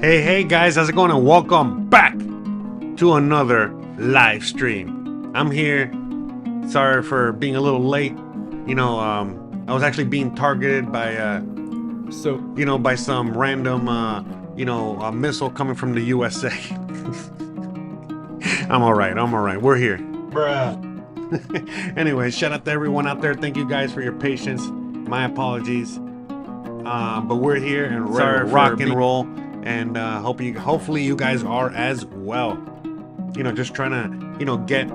Hey guys, how's it going? And welcome back to another live stream. I'm here. Sorry for being a little late. I was actually being targeted by by some random a missile coming from the USA. I'm all right. We're here. Bruh. Anyway, shout out to everyone out there. Thank you guys for your patience. My apologies. But we're here and ready to rock and roll. And hopefully you guys are as well. Just trying to get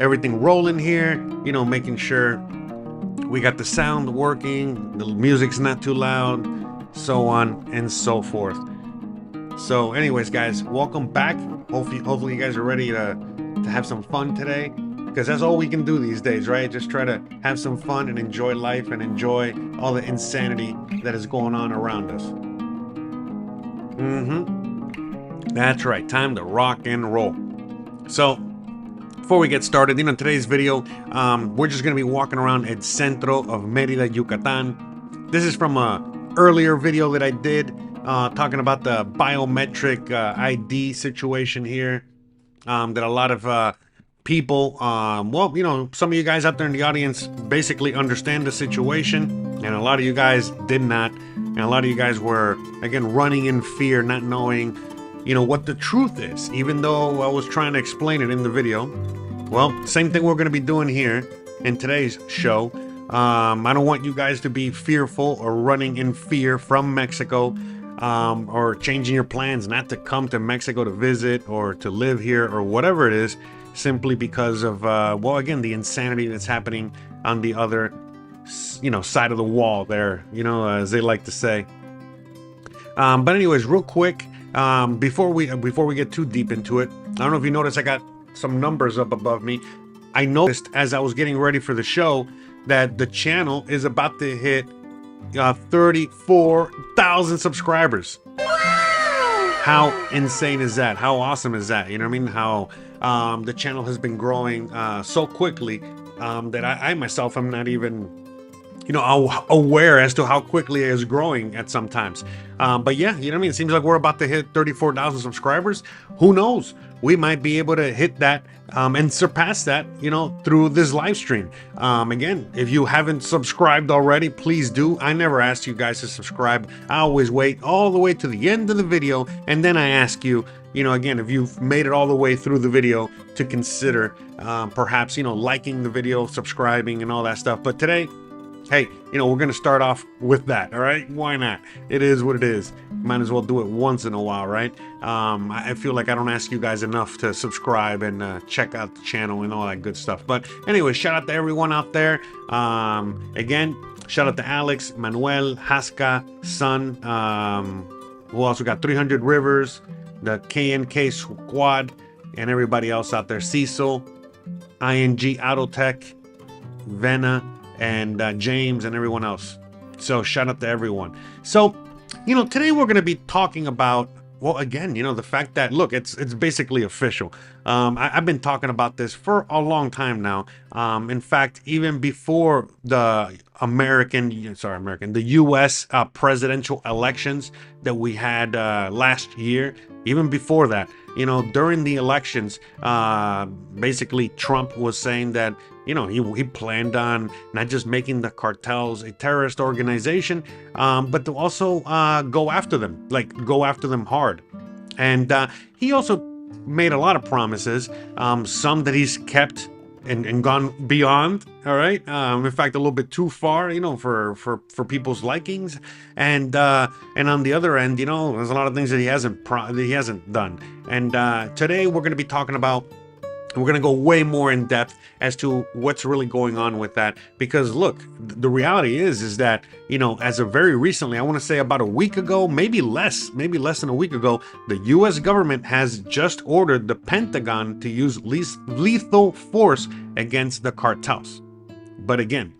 everything rolling here. Making sure we got the sound working, the music's not too loud, so on and so forth. So anyways, guys, welcome back. Hopefully you guys are ready to have some fun today, because that's all we can do these days, right? Just try to have some fun and enjoy life and enjoy all the insanity that is going on around us. That's right, time to rock and roll. So before we get started, today's video, we're just gonna be walking around El Centro of Mérida, Yucatan. This is from a earlier video that I did, talking about the biometric ID situation here, that a lot of people, some of you guys out there in the audience basically understand the situation, and a lot of you guys did not, and a lot of you guys were, again, running in fear, not knowing what the truth is, even though I was trying to explain it in the video. Well, same thing we're going to be doing here in today's show. I don't want you guys to be fearful or running in fear from Mexico, or changing your plans not to come to Mexico to visit or to live here or whatever it is, simply because of, again, the insanity that's happening on the other, side of the wall there, as they like to say. But anyways, real quick, before we get too deep into it, I don't know if you noticed, I got some numbers up above me. I noticed as I was getting ready for the show that the channel is about to hit 34,000 subscribers. How insane is that? How awesome is that? You know what I mean? How the channel has been growing so quickly that I myself am not even aware as to how quickly it is growing at some times. But yeah, you know what I mean? It seems like we're about to hit 34,000 subscribers. Who knows? We might be able to hit that and surpass that, through this live stream. Again, if you haven't subscribed already, please do. I never asked you guys to subscribe. I always wait all the way to the end of the video, and then I ask you, again, if you've made it all the way through the video, to consider perhaps, liking the video, subscribing, and all that stuff. But today, hey, we're going to start off with that, all right? Why not? It is what it is. Might as well do it once in a while, right? I feel like I don't ask you guys enough to subscribe and check out the channel and all that good stuff. But anyway, shout out to everyone out there. Again, shout out to Alex, Manuel, Haska, Sun. Who else? We got 300 Rivers, the KNK Squad, and everybody else out there. Cecil, ING Autotech, Vena, and James, and everyone else. So shout out to everyone. So, today we're going to be talking about, well, again, the fact that, look, it's basically official. I've been talking about this for a long time now. In fact, even before the the U.S. Presidential elections that we had last year, even before that, during the elections, basically Trump was saying that, he planned on not just making the cartels a terrorist organization, but to also go after them hard. And he also made a lot of promises, some that he's kept and gone beyond, all right? In fact, a little bit too far, for people's likings. And on the other end, there's a lot of things that he hasn't done. And today we're going to be talking about, we're going to go way more in depth as to what's really going on with that. Because look, the reality is that, as of very recently, I want to say about a week ago, maybe less than a week ago, the U.S. government has just ordered the Pentagon to use lethal force against the cartels. But again,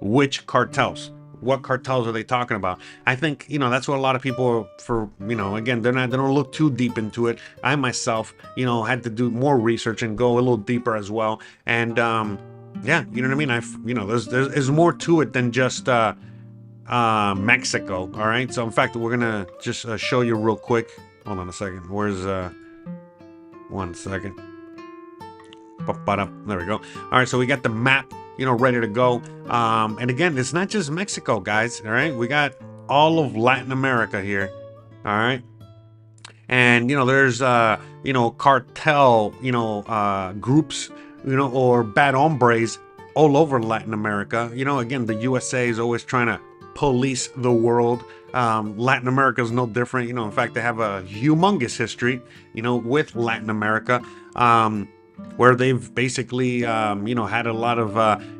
which cartels? What cartels are they talking about? I think, that's what a lot of people, again, they don't look too deep into it. I myself, had to do more research and go a little deeper as well. And, yeah, you know what I mean? There's more to it than just, Mexico. All right. So in fact, we're gonna just show you real quick. Hold on a second. Where's 1 second. There we go. All right, so we got the map, ready to go. And again, it's not just Mexico, guys. All right, we got all of Latin America here. All right, and there's cartel, groups, or bad hombres all over Latin America. Again, the USA is always trying to police the world. Latin America is no different. In fact, they have a humongous history, with Latin America. Where they've basically, had a lot of,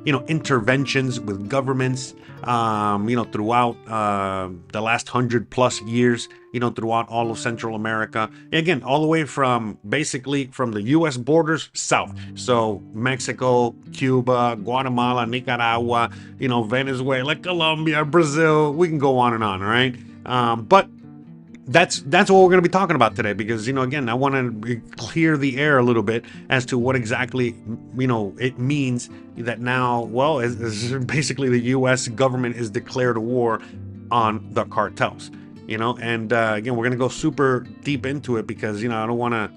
interventions with governments, throughout the last 100+ years, throughout all of Central America. Again, all the way from basically from the U.S. borders south. So Mexico, Cuba, Guatemala, Nicaragua, Venezuela, Colombia, Brazil. We can go on and on, all right? But that's what we're going to be talking about today, because again, I want to clear the air a little bit as to what exactly it means that now, well, is basically the U.S. government is declared a war on the cartels, and again, we're going to go super deep into it, because I don't want to,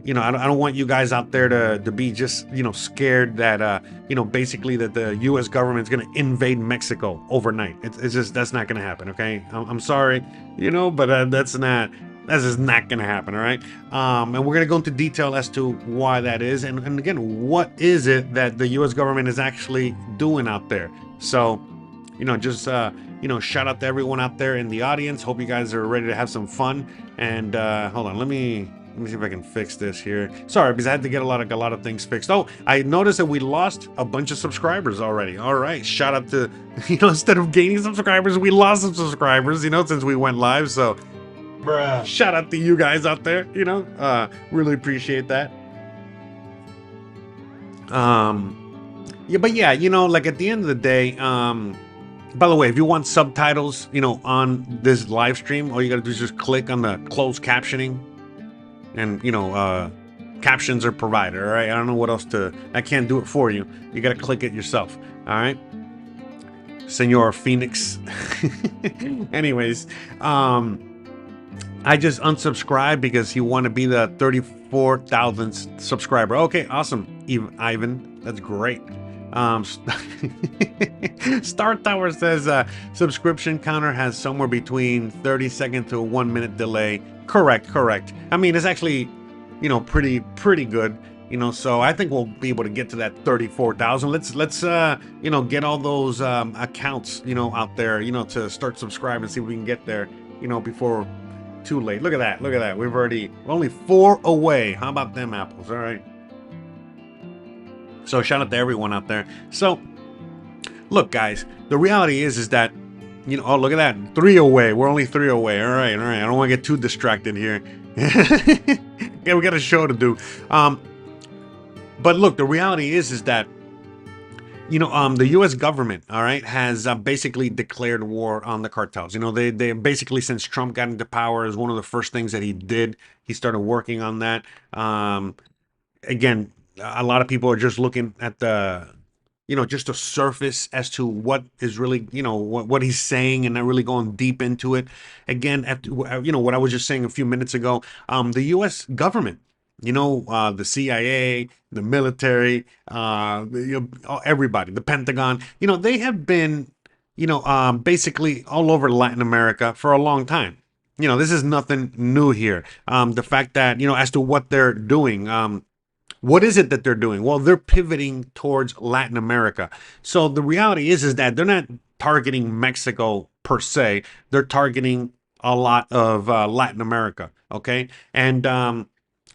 I don't want you guys out there to be just, scared that, basically that the U.S. government is going to invade Mexico overnight. It's just, that's not going to happen, okay? I'm sorry, but that's just not going to happen, all right? And we're going to go into detail as to why that is. And again, what is it that the U.S. government is actually doing out there? So, just, shout out to everyone out there in the audience. Hope you guys are ready to have some fun. And hold on, let me see if I can fix this here. Sorry, because I had to get a lot of things fixed. Oh, I noticed that we lost a bunch of subscribers already. All right, shout out to, instead of gaining subscribers, we lost some subscribers, since we went live. So, Bruh. Shout out to you guys out there. Really appreciate that. Yeah, but yeah, like at the end of the day, by the way, if you want subtitles, on this live stream, all you gotta do is just click on the closed captioning. And captions are provided. All right, I don't know what else I can't do it for you. You gotta click it yourself. All right, Senor Phoenix. Anyways, I just unsubscribed because he wanted to be the 34,000th subscriber. Okay, awesome, Ivan, that's great. Star Tower says subscription counter has somewhere between 30 second to 1 minute delay. Correct. I mean, it's actually, pretty good. So I think we'll be able to get to that 34,000. Let's get all those accounts, out there, to start subscribing, see if we can get there, before too late. Look at that. We're only 4 away. How about them apples? All right. So shout out to everyone out there. So look, guys, the reality is that, oh, look at that. 3 away. We're only 3 away. All right. I don't want to get too distracted here. Yeah, we got a show to do. But look, the reality is that, the U.S. government, all right, has basically declared war on the cartels. They basically, since Trump got into power, is one of the first things that he did. He started working on that. Again, a lot of people are just looking at the, just the surface as to what is really, what he's saying, and not really going deep into it. Again, after, what I was just saying a few minutes ago, the U.S. government, the CIA, the military, everybody, the Pentagon, they have been, basically all over Latin America for a long time. This is nothing new here. The fact that, as to what they're doing, what is it that they're doing? Well, they're pivoting towards Latin America. So the reality is that they're not targeting Mexico per se. They're targeting a lot of Latin America. Okay, and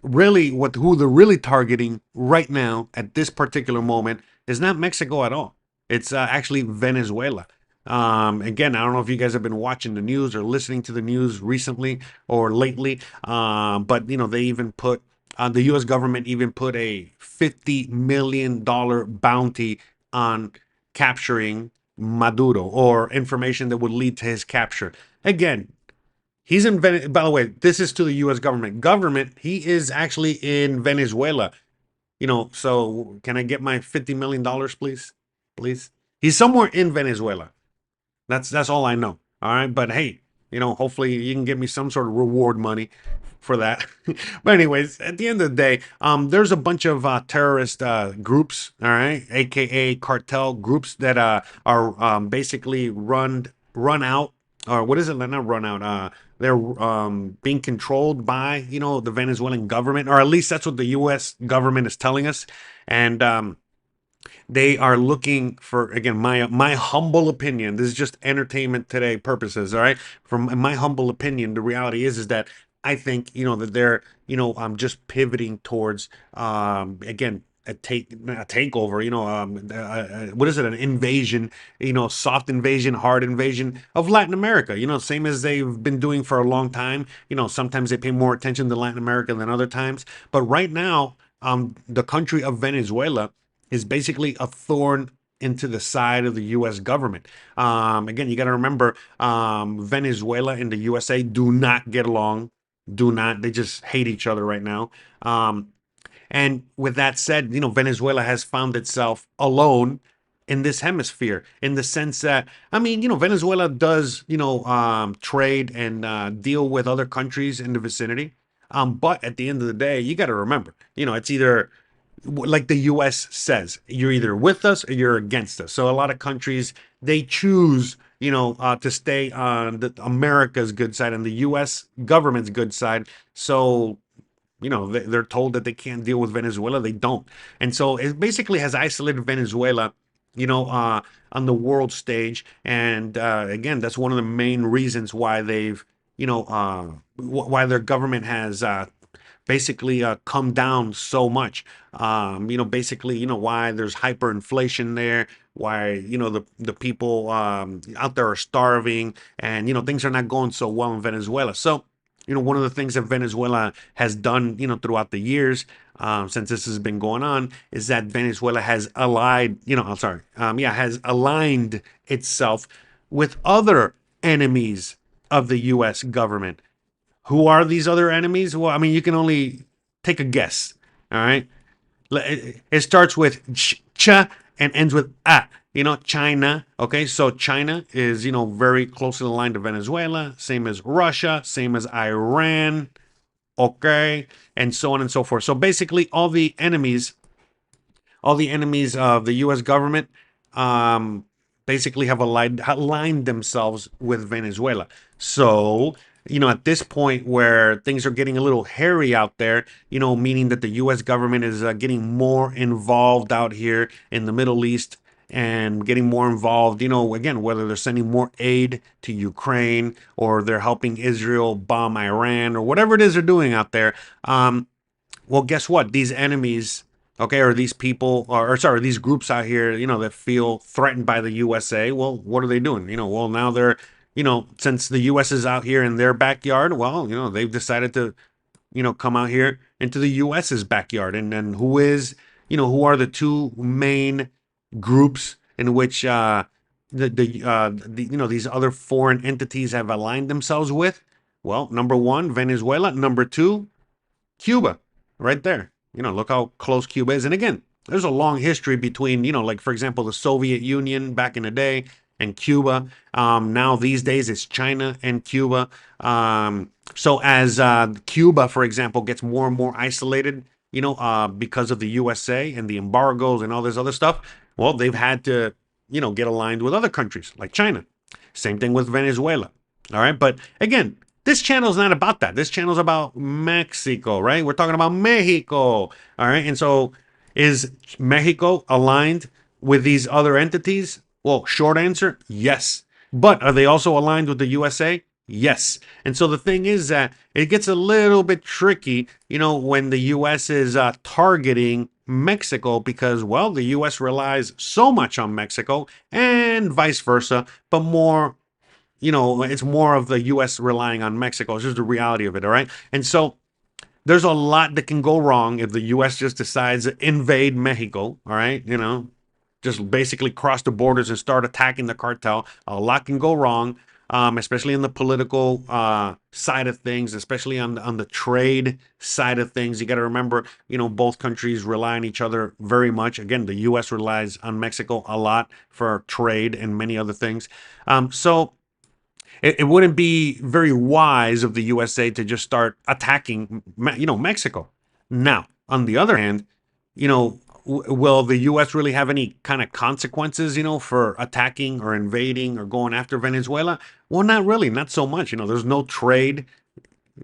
really, who they're really targeting right now at this particular moment is not Mexico at all. It's actually Venezuela. Again, I don't know if you guys have been watching the news or listening to the news recently or lately, but they even put. The U.S. government even put a $50 million bounty on capturing Maduro, or information that would lead to his capture. Again, he's in Venezuela. By the way, this is to the U.S. government. He is actually in Venezuela. So can I get my $50 million, please? He's somewhere in Venezuela. That's all I know. All right, but hey, hopefully you can give me some sort of reward money for that. But anyways, at the end of the day, there's a bunch of terrorist groups, all right, aka cartel groups that are basically run out, or what is it? Not run out. They're being controlled by the Venezuelan government, or at least that's what the U.S. government is telling us, and they are looking for, again, my humble opinion. This is just entertainment today purposes, all right? From my humble opinion, the reality is that I think that they're just pivoting towards again a takeover, what is it, an invasion, soft invasion, hard invasion of Latin America, same as they've been doing for a long time. Sometimes they pay more attention to Latin America than other times, but right now the country of Venezuela is basically a thorn into the side of the U.S. government. Again, you got to remember, Venezuela and the USA do not get along. Do not. They just hate each other right now. And with that said, Venezuela has found itself alone in this hemisphere, in the sense that, I mean, Venezuela does, trade and deal with other countries in the vicinity. But at the end of the day, you got to remember, it's either like the US says, you're either with us or you're against us. So a lot of countries, they choose, to stay on America's good side and the US government's good side. So they're told that they can't deal with Venezuela. They don't. And so it basically has isolated Venezuela, on the world stage. And again, that's one of the main reasons why they've, why their government has basically come down so much. Basically, why there's hyperinflation there, why, the people out there are starving, and, things are not going so well in Venezuela. So, one of the things that Venezuela has done, throughout the years, since this has been going on, is that Venezuela has has aligned itself with other enemies of the U.S. government. Who are these other enemies? Well, I mean, you can only take a guess. All right. It starts with ch and ends with a. China. Okay, so China is very closely aligned to Venezuela. Same as Russia. Same as Iran. Okay, and so on and so forth. So basically, all the enemies of the U.S. government, um, basically have aligned themselves with Venezuela. So, at this point where things are getting a little hairy out there, meaning that the U.S. government is getting more involved out here in the Middle East and getting more involved, again, whether they're sending more aid to Ukraine or they're helping Israel bomb Iran or whatever it is they're doing out there. Well, guess what? These enemies, okay, or these people, or sorry, these groups out here, that feel threatened by the USA. Well, what are they doing? Well, now they're, since the US is out here in their backyard, well, they've decided to, come out here into the US's backyard. And then who are the two main groups in which these other foreign entities have aligned themselves with? Well, number one, Venezuela. Number two, Cuba, right there. Look how close Cuba is. And again, there's a long history between, like, for example, the Soviet Union back in the day and Cuba. Now, these days, it's China and Cuba. So as Cuba, for example, gets more and more isolated, because of the USA and the embargoes and all this other stuff, well, they've had to, get aligned with other countries like China. Same thing with Venezuela. All right. But again, this channel is not about that. This channel is about Mexico, right? We're talking about Mexico. All right. And so is Mexico aligned with these other entities? Well, short answer, yes. But are they also aligned with the USA? Yes. And so the thing is that it gets a little bit tricky, when the US is targeting Mexico because, well, the US relies so much on Mexico and vice versa, but more, it's more of the US relying on Mexico. It's just the reality of it, all right? And so there's a lot that can go wrong if the US just decides to invade Mexico, all right? Just basically cross the borders and start attacking the cartel. A lot can go wrong. especially in the political side of things, especially on the trade side of things. You got to remember, both countries rely on each other very much. Again, the U.S. relies on Mexico a lot for trade and many other things. So it wouldn't be very wise of the USA to just start attacking, Mexico. Now, on the other hand, will the U.S. really have any kind of consequences, for attacking or invading or going after Venezuela? Well, not really, not so much. There's no trade.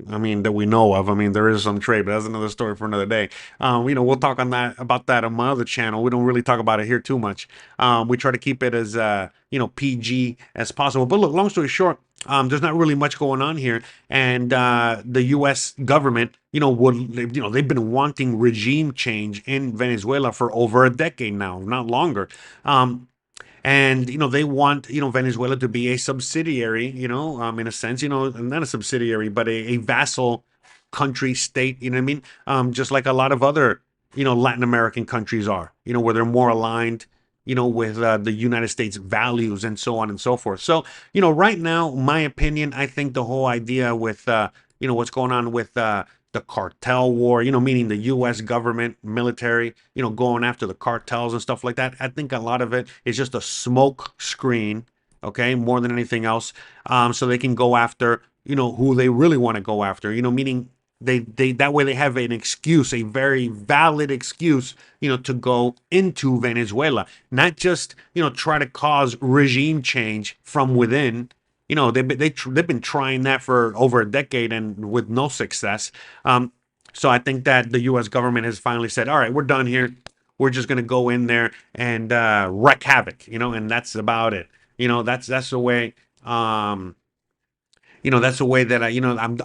I mean, that we know of. I mean, there is some trade, but that's another story for another day. We'll talk on that about that on my other channel. We don't really talk about it here too much. We try to keep it as PG as possible. But look, long story short, there's not really much going on here, and the U.S. government, they've been wanting regime change in Venezuela for over a decade now, not longer. And they want Venezuela to be a subsidiary, in a sense, not a subsidiary but a vassal country state, you know what I mean, just like a lot of other Latin American countries are, where they're more aligned with the United States values and so on and so forth. So right now, my opinion, I think the whole idea with what's going on with the cartel war, meaning the U.S. government, military, going after the cartels and stuff like that. I think a lot of it is just a smoke screen, okay, more than anything else, so they can go after, who they really want to go after, meaning they that way they have an excuse, a very valid excuse, to go into Venezuela, not just, try to cause regime change from within. They've been trying that for over a decade and with no success. So I think that the U.S. government has finally said, "All right, we're done here. We're just going to go in there and wreak havoc," and that's about it. That's the way. That's the way that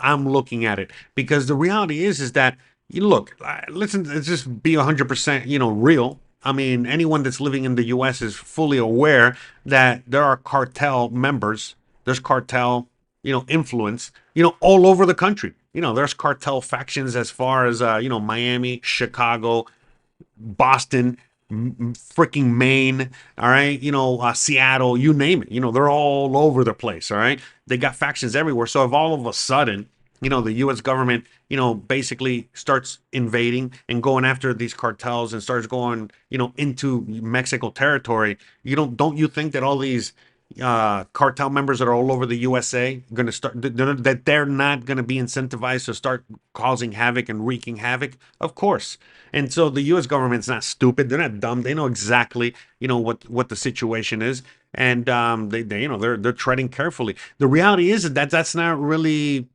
I'm looking at it, because the reality is that look, listen, let's just be 100% real. I mean, anyone that's living in the U.S. is fully aware that there are cartel members. There's cartel, influence, all over the country. There's cartel factions as far as Miami, Chicago, Boston, freaking Maine, all right, Seattle, you name it, they're all over the place, all right. They got factions everywhere. So if all of a sudden, the U.S. government, basically starts invading and going after these cartels and starts going, into Mexico territory, don't you think that all these cartel members that are all over the USA going to start that they're not going to be incentivized to start causing havoc and wreaking havoc? Of course. And so the U.S. government's not stupid. They're not dumb. They know exactly what the situation is, and they're treading carefully. The reality is that that's not really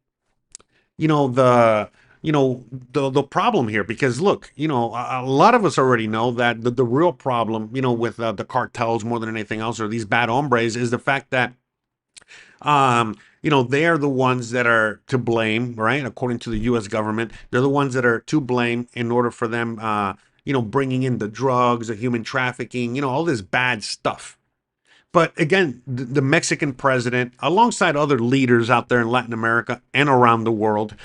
the the problem here, because look, a lot of us already know that the real problem with the cartels more than anything else, or these bad hombres, is the fact that they are the ones that are to blame, right? According to the U.S. government, they're the ones that are to blame in order for them bringing in the drugs, the human trafficking, all this bad stuff. But again, the Mexican president, alongside other leaders out there in Latin America and around the world,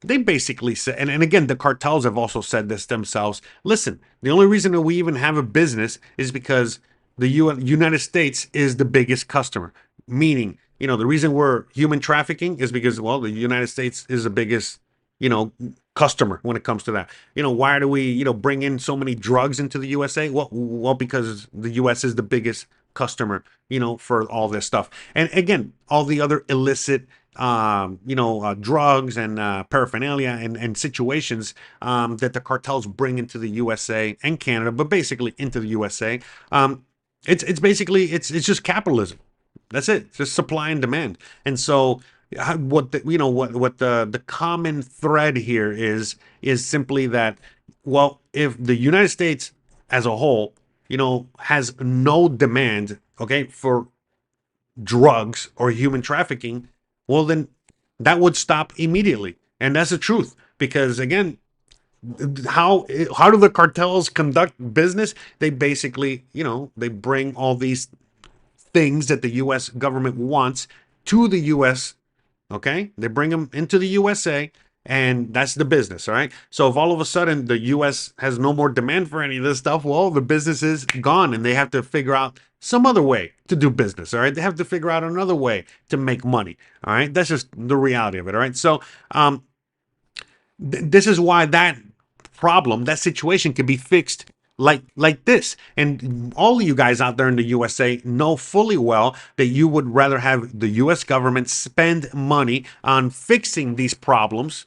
they basically said, and again, the cartels have also said this themselves. Listen, the only reason that we even have a business is because the United States is the biggest customer. Meaning, the reason we're human trafficking is because, well, the United States is the biggest, customer when it comes to that. Why do we, bring in so many drugs into the USA? Well, because the US is the biggest customer, for all this stuff. And again, all the other illicit, drugs and paraphernalia and situations that the cartels bring into the USA and Canada, but basically into the USA. It's basically it's just capitalism. That's it. It's just supply and demand. And so what the, what the common thread here is simply that, well, if the United States as a whole, has no demand, okay, for drugs or human trafficking, well, then that would stop immediately. And that's the truth, because again, how do the cartels conduct business? They basically, they bring all these things that the US government wants to the US. Okay, they bring them into the USA, And that's the business, all right? So if all of a sudden the US has no more demand for any of this stuff, well, the business is gone and they have to figure out some other way to do business, all right? They have to figure out another way to make money, all right? That's just the reality of it, all right? So this is why that problem, that situation can be fixed like this. And all of you guys out there in the USA know fully well that you would rather have the US government spend money on fixing these problems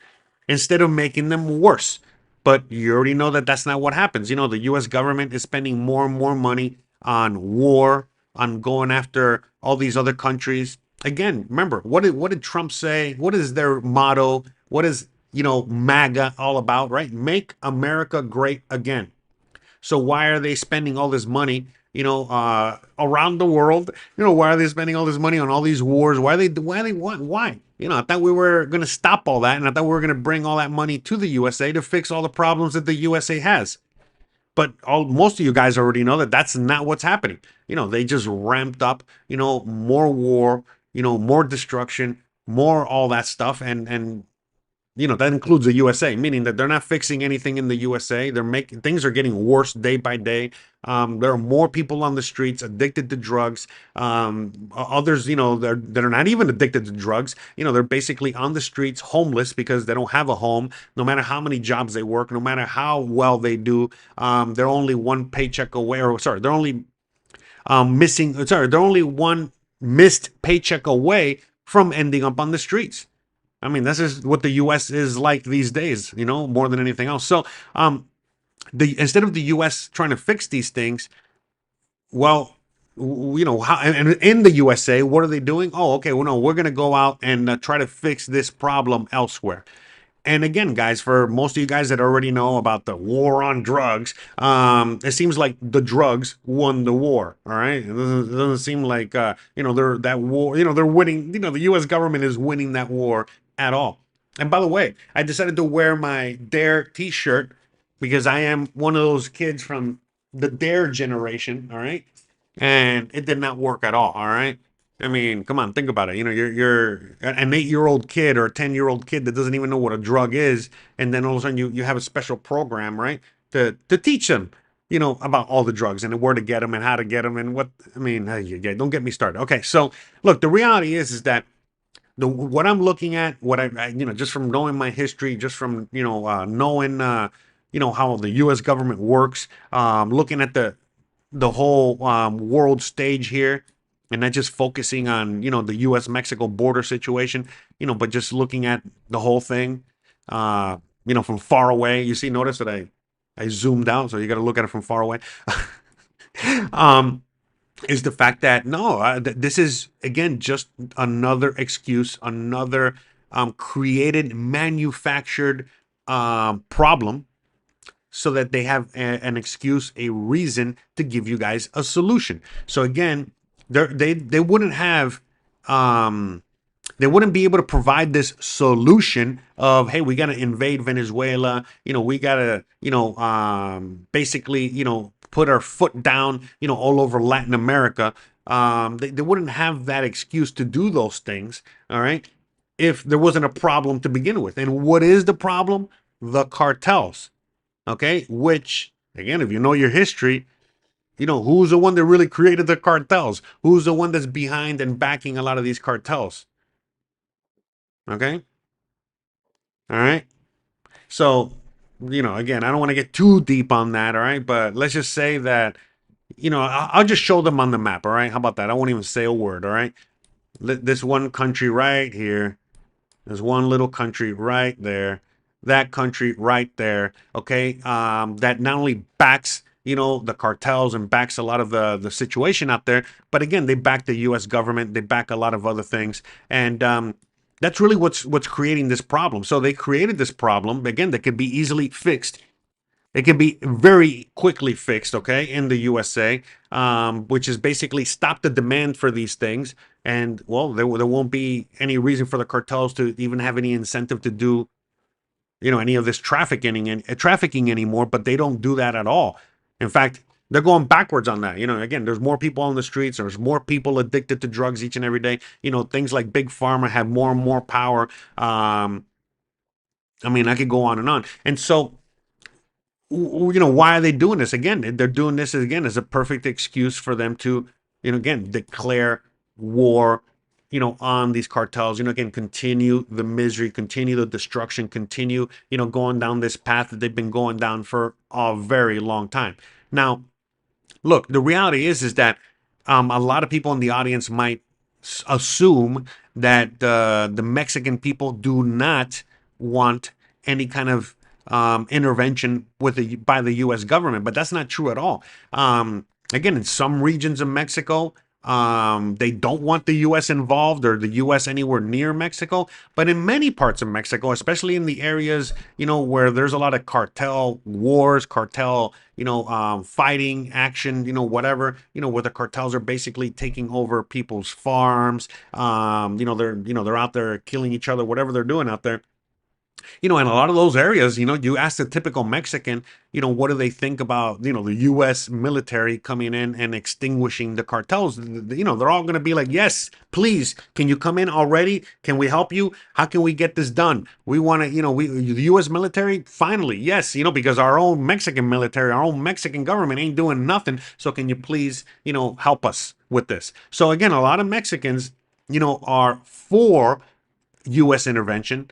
instead of making them worse. But you already know that that's not what happens. You know, the US government is spending more and more money on war, on going after all these other countries. Again, remember, what did Trump say? What is their motto? What is, MAGA all about, right? Make America great again. So why are they spending all this money, around the world? Why are they spending all this money on all these wars? Why? I thought we were going to stop all that, and I thought we were going to bring all that money to the USA to fix all the problems that the USA has. But most of you guys already know that that's not what's happening. They just ramped up, more war, more destruction, more all that stuff, and that includes the USA, meaning that they're not fixing anything in the USA. They're making things are getting worse day by day. There are more people on the streets addicted to drugs. Others, they're not even addicted to drugs. They're basically on the streets, homeless because they don't have a home. No matter how many jobs they work, no matter how well they do, they're only one paycheck away. Or sorry, they're only missing. Sorry, they're only one missed paycheck away from ending up on the streets. I mean, this is what the U.S. is like these days, more than anything else. So, the instead of the U.S. trying to fix these things, well, how and in the USA, what are they doing? Oh, okay, well, no, we're going to go out and try to fix this problem elsewhere. And again, guys, for most of you guys that already know about the war on drugs, it seems like the drugs won the war. All right, it doesn't seem like they're that war. They're winning. The U.S. government is winning that war at all. And by the way, I decided to wear my Dare T-shirt because I am one of those kids from the Dare generation. All right, and it did not work at all. All right. I mean, come on, think about it. You're an 8-year-old kid or a 10-year-old kid that doesn't even know what a drug is, and then all of a sudden you have a special program, right, to teach them, about all the drugs and where to get them and how to get them and what. I mean, yeah, don't get me started. Okay, so look, the reality is that what I'm looking at, what just from knowing my history, just from knowing how the U.S. government works, looking at the whole world stage here and not just focusing on the U.S. Mexico border situation, but just looking at the whole thing, from far away. You see, notice that I zoomed out, so you got to look at it from far away. um, is the fact that no, this is again just another excuse, another created, manufactured problem so that they have an excuse, a reason to give you guys a solution. So again, they wouldn't have they wouldn't be able to provide this solution of, hey, we got to invade Venezuela, we got to basically put our foot down all over Latin America. They wouldn't have that excuse to do those things, all right, if there wasn't a problem to begin with. And what is the problem? The cartels. Okay, which again, if you know your history, who's the one that really created the cartels? Who's the one that's behind and backing a lot of these cartels? Okay, all right. So, again, I don't want to get too deep on that, all right, but let's just say that I'll just show them on the map, all right. How about that? I won't even say a word, all right. This one country right here. There's one little country right there, that country right there. Okay, that not only backs the cartels and backs a lot of the situation out there, but again they back the U.S. government, they back a lot of other things, and that's really what's creating this problem. So they created this problem again that could be easily fixed. It can be very quickly fixed, okay, in the USA, which is basically stop the demand for these things. And, well, there won't be any reason for the cartels to even have any incentive to do, any of this trafficking anymore, but they don't do that at all. In fact, they're going backwards on that. Again, there's more people on the streets. There's more people addicted to drugs each and every day. Things like Big Pharma have more and more power. I mean, I could go on and on. And so, why are they doing this? Again, they're doing this again as a perfect excuse for them to, again, declare war, on these cartels, again, continue the misery, continue the destruction, continue, going down this path that they've been going down for a very long time. Now, look, the reality is that a lot of people in the audience might assume that the Mexican people do not want any kind of intervention by the U.S. government, but that's not true at all. Again, in some regions of Mexico, they don't want the U.S. involved or the U.S. anywhere near Mexico. But in many parts of Mexico, especially in the areas, where there's a lot of cartel wars, cartel, fighting action, whatever, where the cartels are basically taking over people's farms. They're out there killing each other, whatever they're doing out there. In a lot of those areas, you ask the typical Mexican, what do they think about, the U.S. military coming in and extinguishing the cartels? They're all going to be like, yes, please, can you come in already? Can we help you? How can we get this done? We want to, the U.S. military, finally, yes, because our own Mexican military, our own Mexican government ain't doing nothing. So can you please, help us with this? So again, a lot of Mexicans, are for U.S. intervention.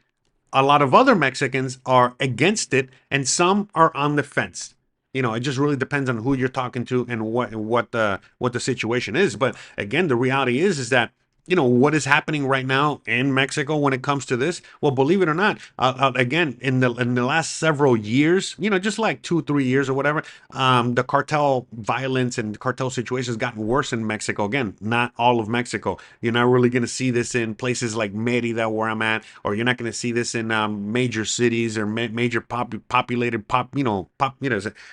A lot of other Mexicans are against it, and some are on the fence. It just really depends on who you're talking to and what the situation is. But again, the reality is that what is happening right now in Mexico when it comes to this. Well, believe it or not, again, in the last several years, just like 2 3 years or whatever, the cartel violence and cartel situations has gotten worse in Mexico. Again, not all of Mexico. You're not really going to see this in places like Merida, where I'm at, or you're not going to see this in major cities or major populated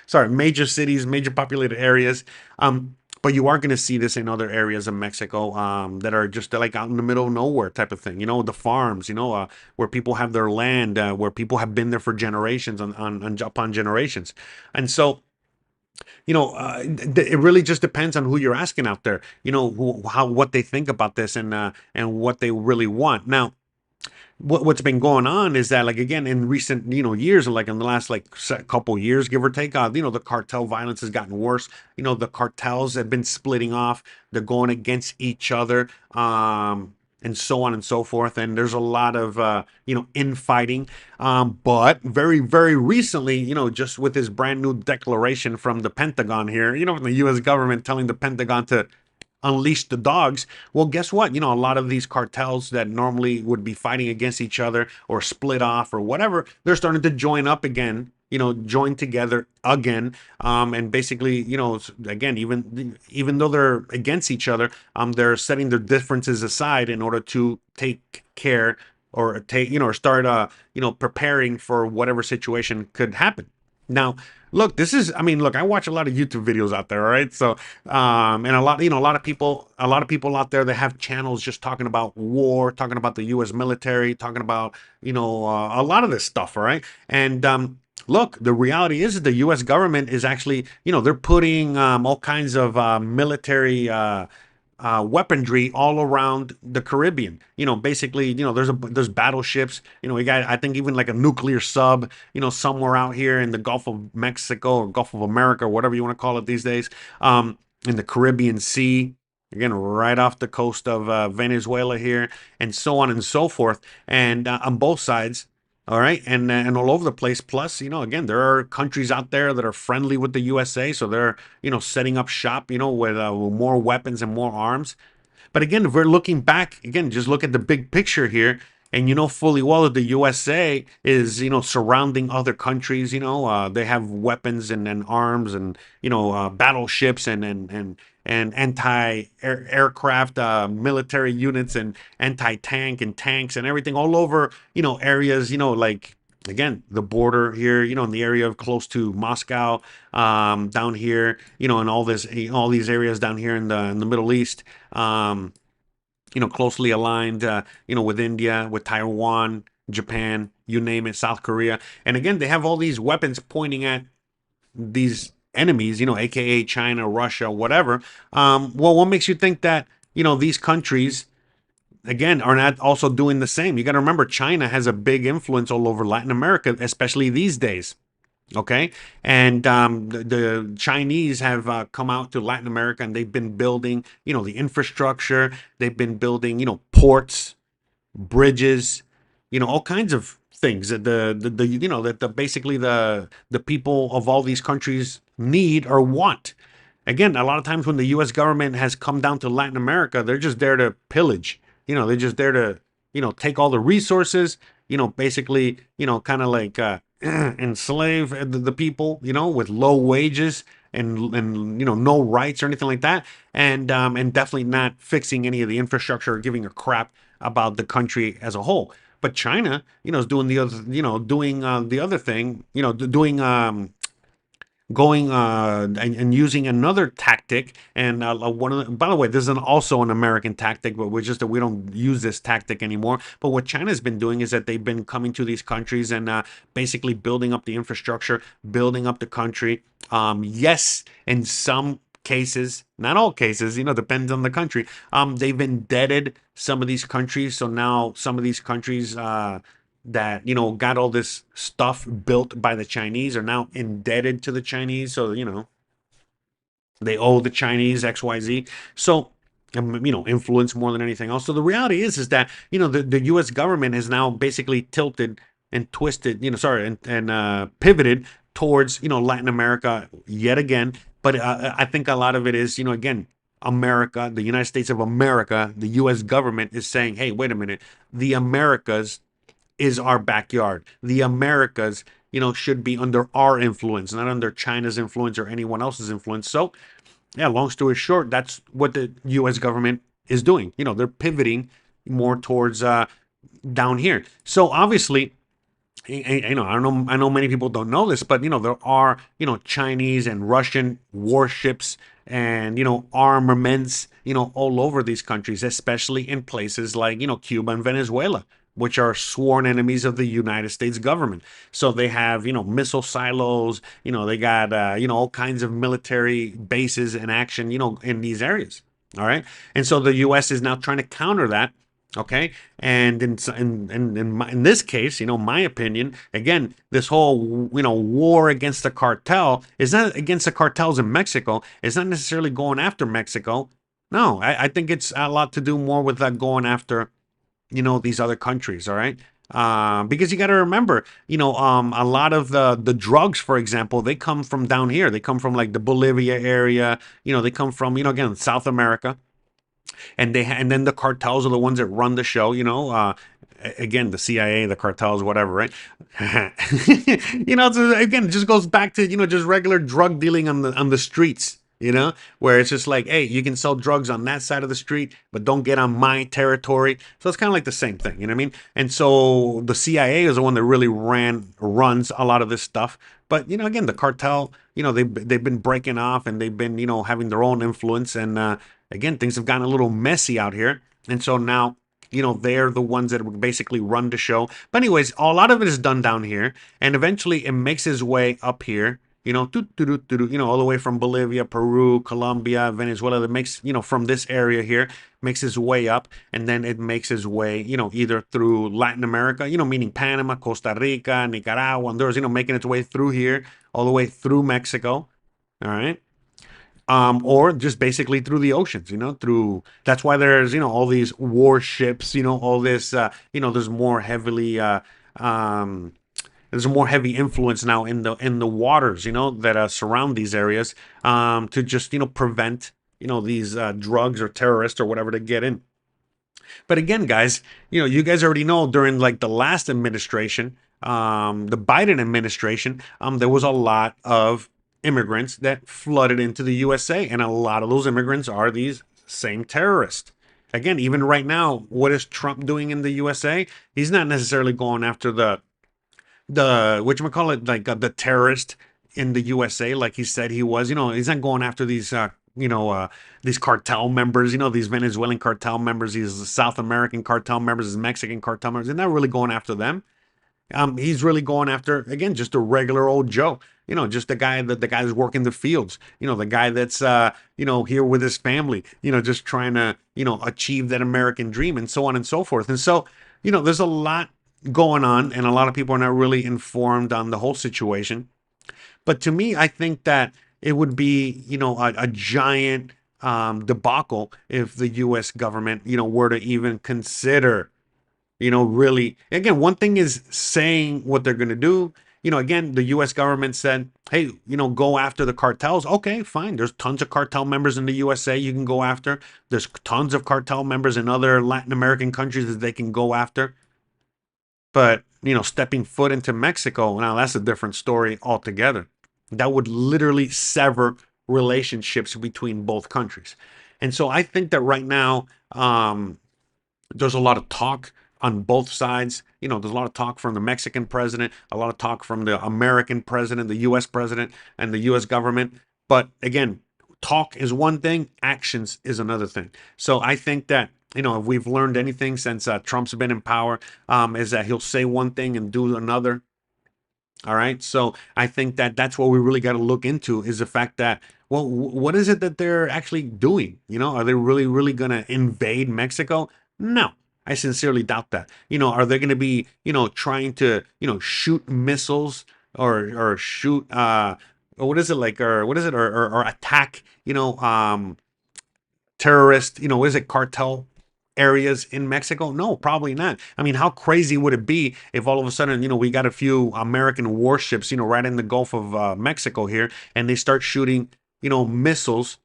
sorry, major cities, major populated areas. But you are going to see this in other areas of Mexico that are just like out in the middle of nowhere type of thing. The farms, where people have their land, where people have been there for generations upon generations. And so, it really just depends on who you're asking out there, what they think about this and what they really want. Now, what's been going on is that, like, again, in recent years, like in the last like couple years, give or take, the cartel violence has gotten worse. The cartels have been splitting off, they're going against each other, and so on and so forth, and there's a lot of infighting. But very, very recently, just with this brand new declaration from the Pentagon here, from the U.S. government, telling the Pentagon to unleash the dogs. Well, guess what? A lot of these cartels that normally would be fighting against each other or split off or whatever, they're starting to join up again, join together again. And basically, again, even though they're against each other, they're setting their differences aside in order to take care or or start, preparing for whatever situation could happen. Now, look, I mean, look, I watch a lot of YouTube videos out there, all right? So, and a lot of people out there that have channels just talking about war, talking about the U.S. military, talking about, a lot of this stuff, all right? And, look, the reality is that the U.S. government is actually, they're putting all kinds of military weaponry all around the Caribbean. Basically, there's battleships. We got, I think, even like a nuclear sub. Somewhere out here in the Gulf of Mexico or Gulf of America, or whatever you want to call it these days, in the Caribbean Sea. Again, right off the coast of Venezuela here, and so on and so forth, and on both sides. All right, and all over the place. Plus, again, there are countries out there that are friendly with the USA, so they're setting up shop, with more weapons and more arms. But again, if we're looking back, again, just look at the big picture here, and you know fully well that the USA is, surrounding other countries. They have weapons and arms and battleships and anti-aircraft military units and anti-tank and tanks and everything all over areas, like, again, the border here, in the area of close to Moscow, down here, and all these areas down here in the Middle East, closely aligned, with India, with Taiwan, Japan, you name it, South Korea. And again, they have all these weapons pointing at these enemies, aka China, Russia, whatever. Well, what makes you think that, these countries again, are not also doing the same. You got to remember, China has a big influence all over Latin America, especially these days. Okay, and the Chinese have come out to Latin America, and they've been building, the infrastructure. They've been building, ports, bridges, all kinds of things that the that the basically the people of all these countries need or want. Again, a lot of times when the U.S. government has come down to Latin America, they're just there to pillage. They're just there to take all the resources. Basically, kind of like enslave the people. With low wages and no rights or anything like that, and definitely not fixing any of the infrastructure or giving a crap about the country as a whole. But China, is doing the other, doing the other thing, doing going and using another tactic. And one of the, by the way, this is also an American tactic, but we're just that we don't use this tactic anymore. But what China's been doing is that they've been coming to these countries and basically building up the infrastructure, building up the country. Yes, in some cases, not all cases, depends on the country. They've indebted some of these countries, so now some of these countries that got all this stuff built by the Chinese are now indebted to the Chinese. So they owe the Chinese XYZ. So influence more than anything else. So the reality is that the U.S. government has now basically tilted and twisted, sorry, and pivoted towards Latin America yet again. But I think a lot of it is again. America, the United States of America, the U.S. government is saying, hey, wait a minute, the Americas is our backyard. The Americas, should be under our influence, not under China's influence or anyone else's influence. So, yeah, long story short, that's what the U.S. government is doing. They're pivoting more towards down here. So obviously, I know many people don't know this, but there are Chinese and Russian warships and armaments all over these countries, especially in places like Cuba and Venezuela, which are sworn enemies of the United States government. So they have missile silos, they got all kinds of military bases in action in these areas. All right, and so the U.S. is now trying to counter that. Okay, and in this case, my opinion, again, this whole war against the cartel is not against the cartels in Mexico. It's not necessarily going after Mexico. No, I think it's a lot to do more with that going after these other countries. All right. Because you got to remember, a lot of the drugs, for example, they come from down here. They come from like the Bolivia area. They come from again South America, and and then the cartels are the ones that run the show. Again, the CIA, the cartels, whatever, right? So again, it just goes back to just regular drug dealing on the streets. Where it's just like, hey, you can sell drugs on that side of the street, but don't get on my territory. So it's kind of like the same thing, you know what I mean? And so the CIA is the one that really runs a lot of this stuff. But again, the cartel, they've been breaking off and they've been having their own influence. And again, things have gotten a little messy out here. And so now they're the ones that basically run the show. But anyways, a lot of it is done down here, and eventually it makes its way up here. All the way from Bolivia, Peru, Colombia, Venezuela. That makes from this area here makes its way up, and then it makes its way either through Latin America, meaning Panama, Costa Rica, Nicaragua, Honduras, making its way through here, all the way through Mexico. All right. Or just basically through the oceans, through that's why there's all these warships, all this there's more heavily there's a more heavy influence now in the waters that surround these areas to just prevent these drugs or terrorists or whatever to get in. But again, guys, you guys already know during like the last administration, the Biden administration, there was a lot of immigrants that flooded into the USA, and a lot of those immigrants are these same terrorists. Again, even right now, what is Trump doing in the USA? He's not necessarily going after the whatchamacallit, like the terrorist in the USA, like he said he was. He's not going after these cartel members, these Venezuelan cartel members, these South American cartel members, these Mexican cartel members. They're not really going after them. He's really going after, again, just a regular old Joe. Just the guy that's working the fields. The guy that's here with his family. Just trying to achieve that American dream and so on and so forth. And so there's a lot going on, and a lot of people are not really informed on the whole situation. But to me, I think that it would be, a giant debacle if the U.S. government, were to even consider, really. Again, one thing is saying what they're going to do. Again, the U.S. government said, hey, go after the cartels. Okay, fine. There's tons of cartel members in the USA you can go after. There's tons of cartel members in other Latin American countries that they can go after. But, stepping foot into Mexico, now that's a different story altogether. That would literally sever relationships between both countries. And so I think that right now, there's a lot of talk on both sides. There's a lot of talk from the Mexican president, a lot of talk from the American president, the US president, and the US government. But again, talk is one thing, actions is another thing. So I think that, if we've learned anything since Trump's been in power, is that he'll say one thing and do another. All right. So I think that that's what we really got to look into, is the fact that, well, what is it that they're actually doing? Are they really, really going to invade Mexico? No, I sincerely doubt that. Are they going to be, trying to, shoot missiles, or shoot, or what is it like, or what is it, or attack, terrorist, what is it, cartel areas in Mexico? No, probably not. I mean, how crazy would it be if all of a sudden, we got a few American warships, right in the Gulf of Mexico here, and they start shooting, missiles,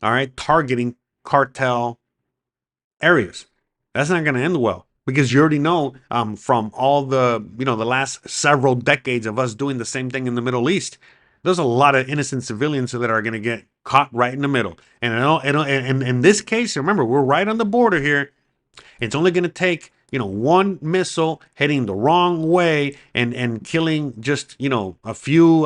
all right, targeting cartel areas. That's not going to end well, because you already know, from all the, the last several decades of us doing the same thing in the Middle East, there's a lot of innocent civilians that are going to get caught right in the middle. And in this case, remember, we're right on the border here. It's only going to take, one missile heading the wrong way and killing just, a few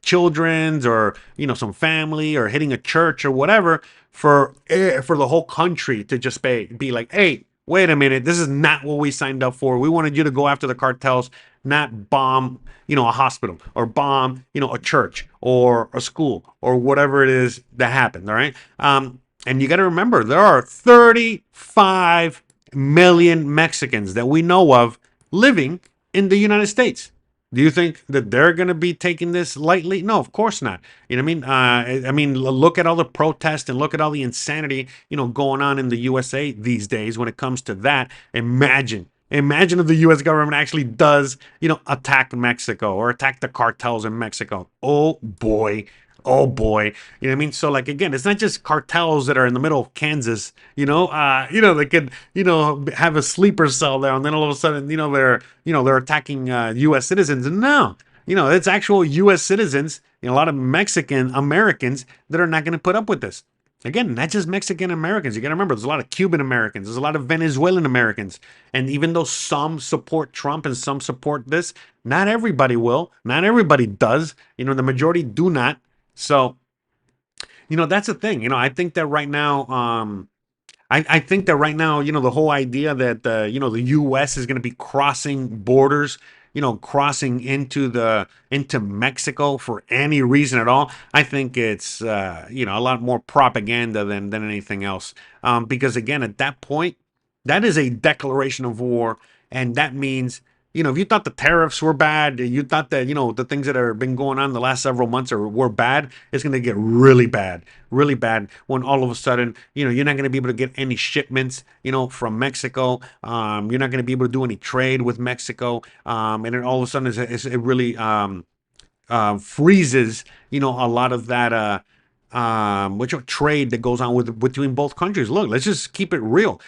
children's, or, some family, or hitting a church or whatever, for the whole country to just be like, hey, wait a minute, this is not what we signed up for. We wanted you to go after the cartels, not bomb, a hospital, or bomb, a church, or a school, or whatever it is that happened. All right. And you got to remember, there are 35 million Mexicans that we know of living in the United States. Do you think that they're going to be taking this lightly? No, of course not. You know what I mean? Look at all the protests and look at all the insanity, going on in the USA these days when it comes to that. Imagine if the U.S. government actually does, attack Mexico, or attack the cartels in Mexico. Oh boy. Oh boy. You know what I mean? So, like, again, it's not just cartels that are in the middle of Kansas, they could, have a sleeper cell there, and then all of a sudden, they're attacking US citizens. No, it's actual US citizens, a lot of Mexican Americans that are not going to put up with this. Again, not just Mexican Americans. You got to remember, there's a lot of Cuban Americans. There's a lot of Venezuelan Americans. And even though some support Trump and some support this, not everybody will. Not everybody does. The majority do not. So, that's the thing. I think that right now, I think that right now, the whole idea that, the U.S. is going to be crossing borders, crossing into Mexico for any reason at all, I think it's, a lot more propaganda than anything else. Because again, at that point, that is a declaration of war. And that means, if you thought the tariffs were bad, you thought that, the things that have been going on the last several months were bad, it's going to get really bad when all of a sudden, you're not going to be able to get any shipments, from Mexico. You're not going to be able to do any trade with Mexico. And then all of a sudden it really freezes, a lot of that, which trade that goes on between both countries. Look, let's just keep it real.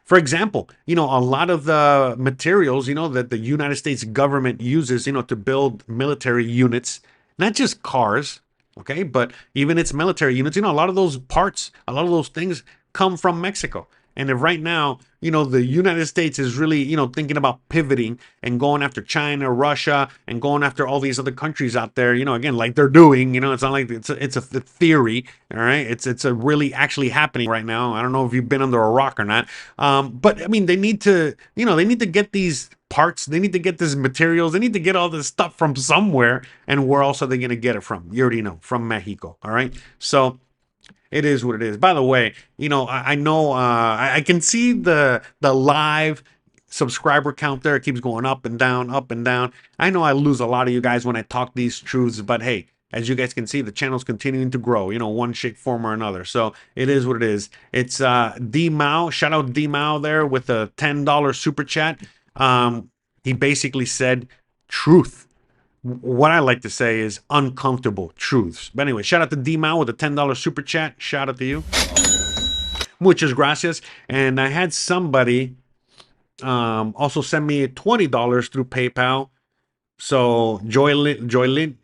For example, a lot of the materials, that the United States government uses, to build military units, not just cars, okay, but even its military units, a lot of those parts, a lot of those things come from Mexico. And if right now, the United States is really, thinking about pivoting and going after China, Russia, and going after all these other countries out there, again, like they're doing, it's not like it's a theory, all right? It's a really actually happening right now. I don't know if you've been under a rock or not, but I mean, they need to, they need to get these parts, they need to get these materials, they need to get all this stuff from somewhere. And where else are they going to get it from? You already know, from Mexico, all right? So it is what it is. By the way, I know I can see the live subscriber count there. It keeps going up and down, up and down. I know I lose a lot of you guys when I talk these truths, but hey, as you guys can see, the channel's continuing to grow, one shape, form, or another. So it is what it is. It's D Mao. Shout out D Mao there with a $10 super chat. He basically said truth. What I like to say is uncomfortable truths. But anyway, shout out to D Mao with a $10 super chat. Shout out to you. Muchas gracias. And I had somebody also send me $20 through PayPal. So Jolina,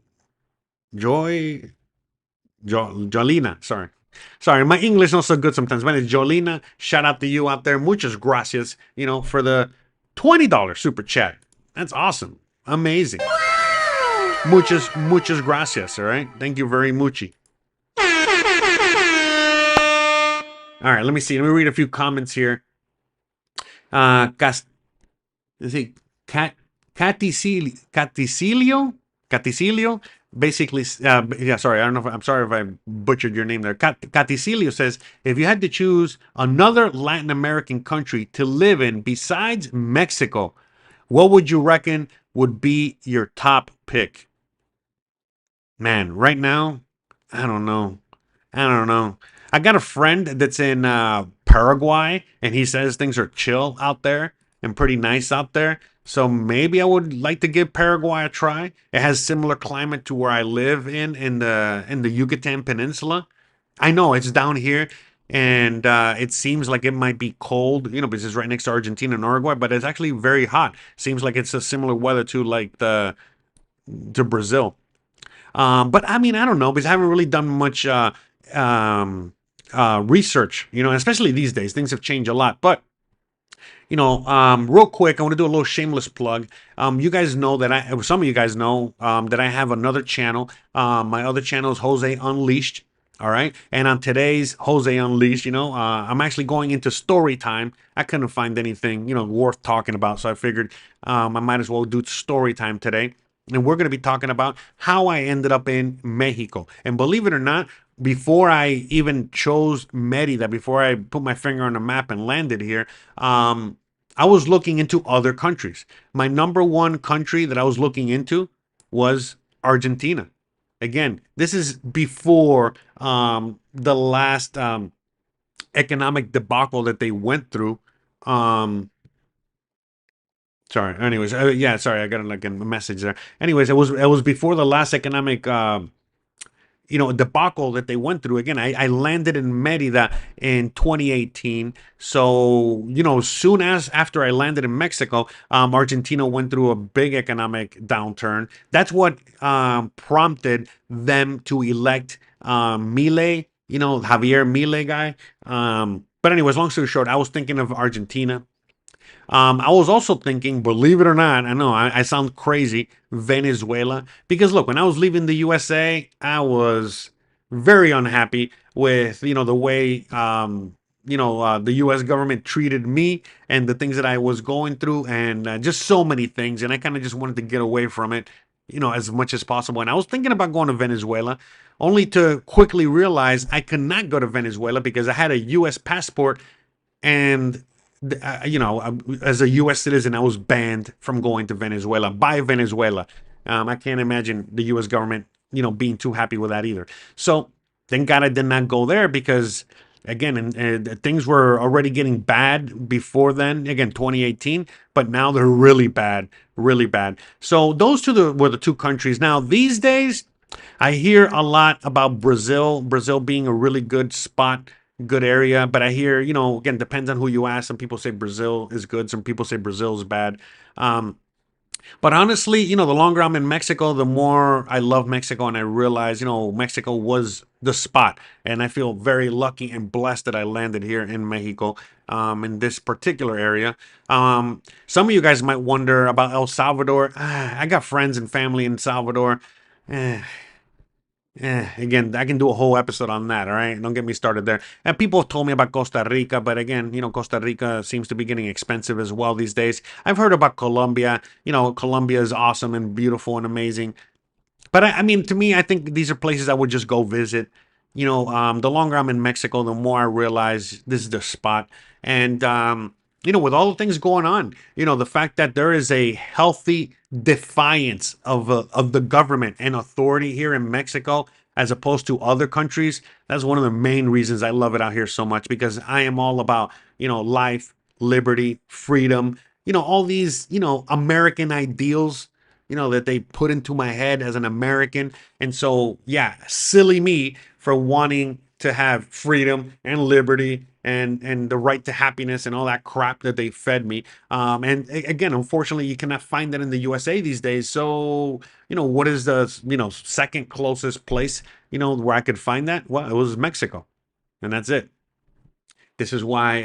sorry, my English not so good sometimes. But it's Jolina. Shout out to you out there. Muchas gracias, for the $20 super chat. That's awesome. Amazing. Muchas gracias, all right? Thank you very much. All right, let me see. Let me read a few comments here. Let's see. Caticilio, basically, yeah, sorry, I don't know if, I'm sorry if I butchered your name there. Caticilio says, if you had to choose another Latin American country to live in besides Mexico, what would you reckon would be your top pick? Man, right now, I don't know. I got a friend that's in Paraguay, and he says things are chill out there and pretty nice out there. So maybe I would like to give Paraguay a try. It has similar climate to where I live in the Yucatan Peninsula. I know it's down here, and it seems like it might be cold, because it's right next to Argentina and Uruguay, but it's actually very hot. Seems like it's a similar weather to to Brazil. But I mean, I don't know, because I haven't really done much research, especially these days. Things have changed a lot. But, real quick, I want to do a little shameless plug. You guys know that some of you guys know that I have another channel. My other channel is Jose Unleashed. All right. And on today's Jose Unleashed, I'm actually going into story time. I couldn't find anything, worth talking about. So I figured I might as well do story time today. And we're going to be talking about how I ended up in Mexico. And believe it or not, before I even chose Merida, before I put my finger on the map and landed here, I was looking into other countries. My number one country that I was looking into was Argentina. Again, this is before the last economic debacle that they went through. Sorry. Anyways, yeah. Sorry, I got like a message there. Anyways, it was before the last economic debacle that they went through. Again, I landed in Merida in 2018. So soon as after I landed in Mexico, Argentina went through a big economic downturn. That's what prompted them to elect Milei. Javier Milei guy. But anyways, long story short, I was thinking of Argentina. I was also thinking, believe it or not, I know I sound crazy, Venezuela. Because look, when I was leaving the USA, I was very unhappy with, the way, the US government treated me and the things that I was going through and just so many things. And I kind of just wanted to get away from it, as much as possible. And I was thinking about going to Venezuela, only to quickly realize I could not go to Venezuela because I had a US passport and as a U.S. citizen, I was banned from going to Venezuela by Venezuela. I can't imagine the U.S. government, being too happy with that either. So thank God I did not go there because, again, and things were already getting bad before then. Again, 2018, but now they're really bad, really bad. So those two were the two countries. Now these days, I hear a lot about Brazil. Brazil being a really good spot, good area, but I hear, again, depends on who you ask. Some people say Brazil is good, some people say Brazil is bad. But honestly, the longer I'm in Mexico, the more I love Mexico, and I realize, Mexico was the spot, and I feel very lucky and blessed that I landed here in Mexico, in this particular area. Some of you guys might wonder about El Salvador. I got friends and family in Salvador. Eh, again, I can do a whole episode on that. All right, don't get me started there. And people have told me about Costa Rica, but again, Costa Rica seems to be getting expensive as well these days. I've heard about Colombia. Colombia is awesome and beautiful and amazing. But I mean, to me, I think these are places I would just go visit. The longer I'm in Mexico, the more I realize this is the spot. And with all the things going on, the fact that there is a healthy defiance of the government and authority here in Mexico, as opposed to other countries, that's one of the main reasons I love it out here so much, because I am all about life, liberty, freedom. All these American ideals that they put into my head as an American. And so, yeah, silly me for wanting to have freedom and liberty and the right to happiness and all that crap that they fed me. And again, unfortunately, you cannot find that in the USA these days. So, what is the second closest place where I could find that? Well, it was Mexico, and that's it. This is why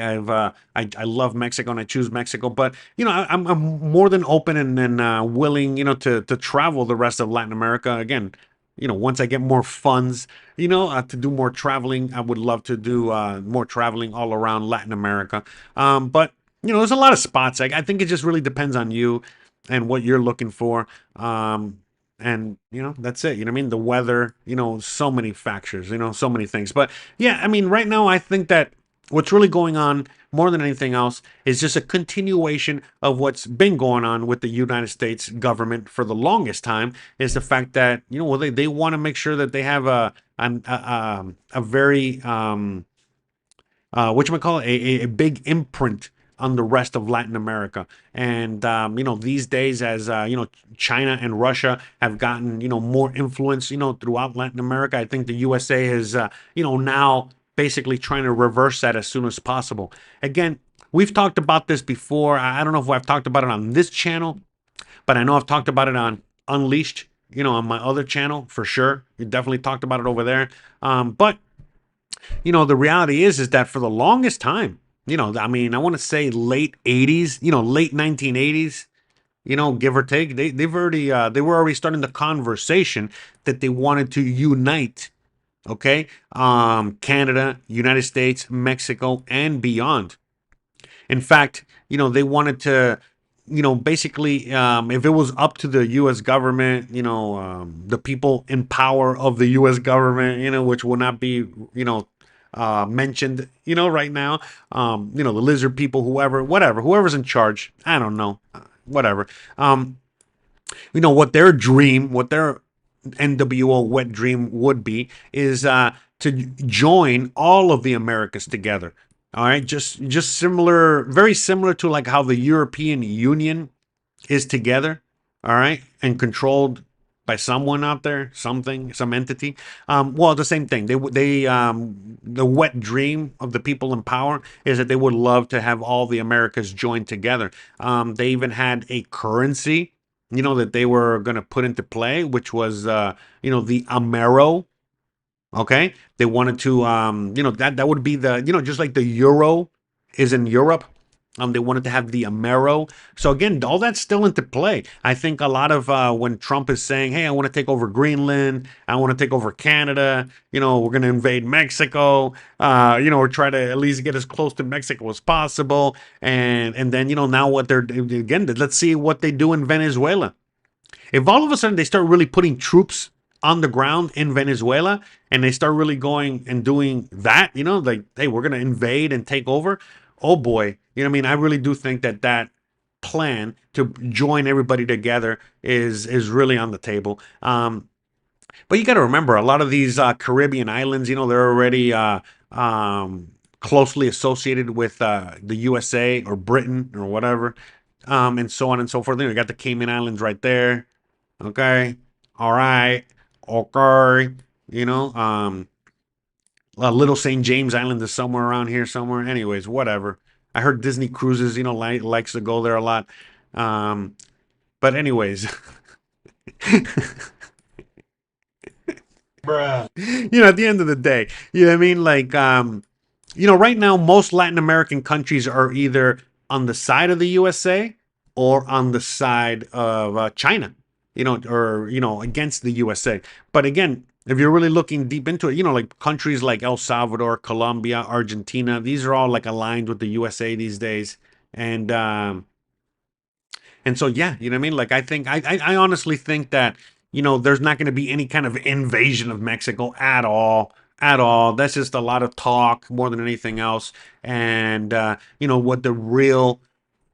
I love Mexico and I choose Mexico. But I'm more than open and willing to travel the rest of Latin America again. Once I get more funds, to do more traveling, I would love to do more traveling all around Latin America. But there's a lot of spots. I think it just really depends on you and what you're looking for. And that's it. I mean, the weather. So many factors. So many things. But yeah, I mean, right now I think that what's really going on more than anything else is just a continuation of what's been going on with the United States government for the longest time. Is the fact that well, they want to make sure that they have a very what you might call it, a big imprint on the rest of Latin America. And these days, as China and Russia have gotten more influence throughout Latin America, I think the USA is now basically trying to reverse that as soon as possible. Again, we've talked about this before. I don't know if I've talked about it on this channel, but I know I've talked about it on Unleashed, on my other channel for sure. We definitely talked about it over there. But the reality is that for the longest time, I mean, I want to say late 80s, late 1980s, give or take, they were already starting the conversation that they wanted to unite, okay? Canada, United States, Mexico, and beyond. In fact, they wanted to, basically, if it was up to the U.S. government, the people in power of the U.S. government, which will not be, mentioned, right now, the lizard people, whoever's in charge, I don't know, whatever. What their dream, what their NWO wet dream would be is to join all of the Americas together. All right, just similar, very similar to like how the European Union is together. All right, and controlled by someone out there, something, some entity. Well, the same thing. The wet dream of the people in power is that they would love to have all the Americas joined together. They even had a currency, that they were going to put into play, which was, the Amero. Okay, they wanted to, that would be the, just like the euro is in Europe. They wanted to have the Amero. So again, all that's still into play. I think a lot of when Trump is saying, "Hey, I want to take over Greenland. I want to take over Canada. We're going to invade Mexico. Or try to at least get as close to Mexico as possible." And then now what they're again, let's see what they do in Venezuela. If all of a sudden they start really putting troops on the ground in Venezuela and they start really going and doing that, like, hey, we're going to invade and take over. Oh boy. I mean, I really do think that plan to join everybody together is really on the table. But you got to remember, a lot of these Caribbean islands, they're already closely associated with the USA or Britain or whatever, and so on and so forth. You got the Cayman Islands right there. Okay. All right. Okay. You know, um, Little St. James Island is somewhere around here somewhere. Anyways, whatever. I heard Disney Cruises, likes to go there a lot. Um, But anyways, bruh. at the end of the day, you know what I mean? Like, right now, most Latin American countries are either on the side of the USA or on the side of China, or, against the USA. But again, if you're really looking deep into it, like countries like El Salvador, Colombia, Argentina, these are all like aligned with the USA these days. And, and so, yeah, you know what I mean? Like, I honestly think that, there's not going to be any kind of invasion of Mexico at all. At all. That's just a lot of talk more than anything else. And, what the real,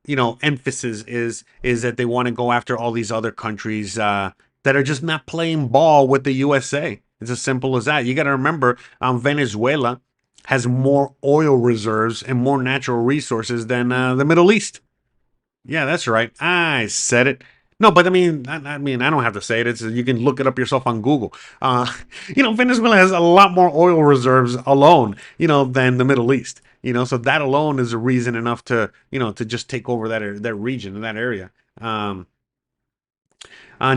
emphasis is that they want to go after all these other countries that are just not playing ball with the USA. It's as simple as that. You got to remember, Venezuela has more oil reserves and more natural resources than the Middle East. Yeah, that's right. I said it. No, but I mean, I don't have to say it. You can look it up yourself on Google. Uh, Venezuela has a lot more oil reserves alone, than the Middle East. So that alone is a reason enough to just take over that region and that area. Um,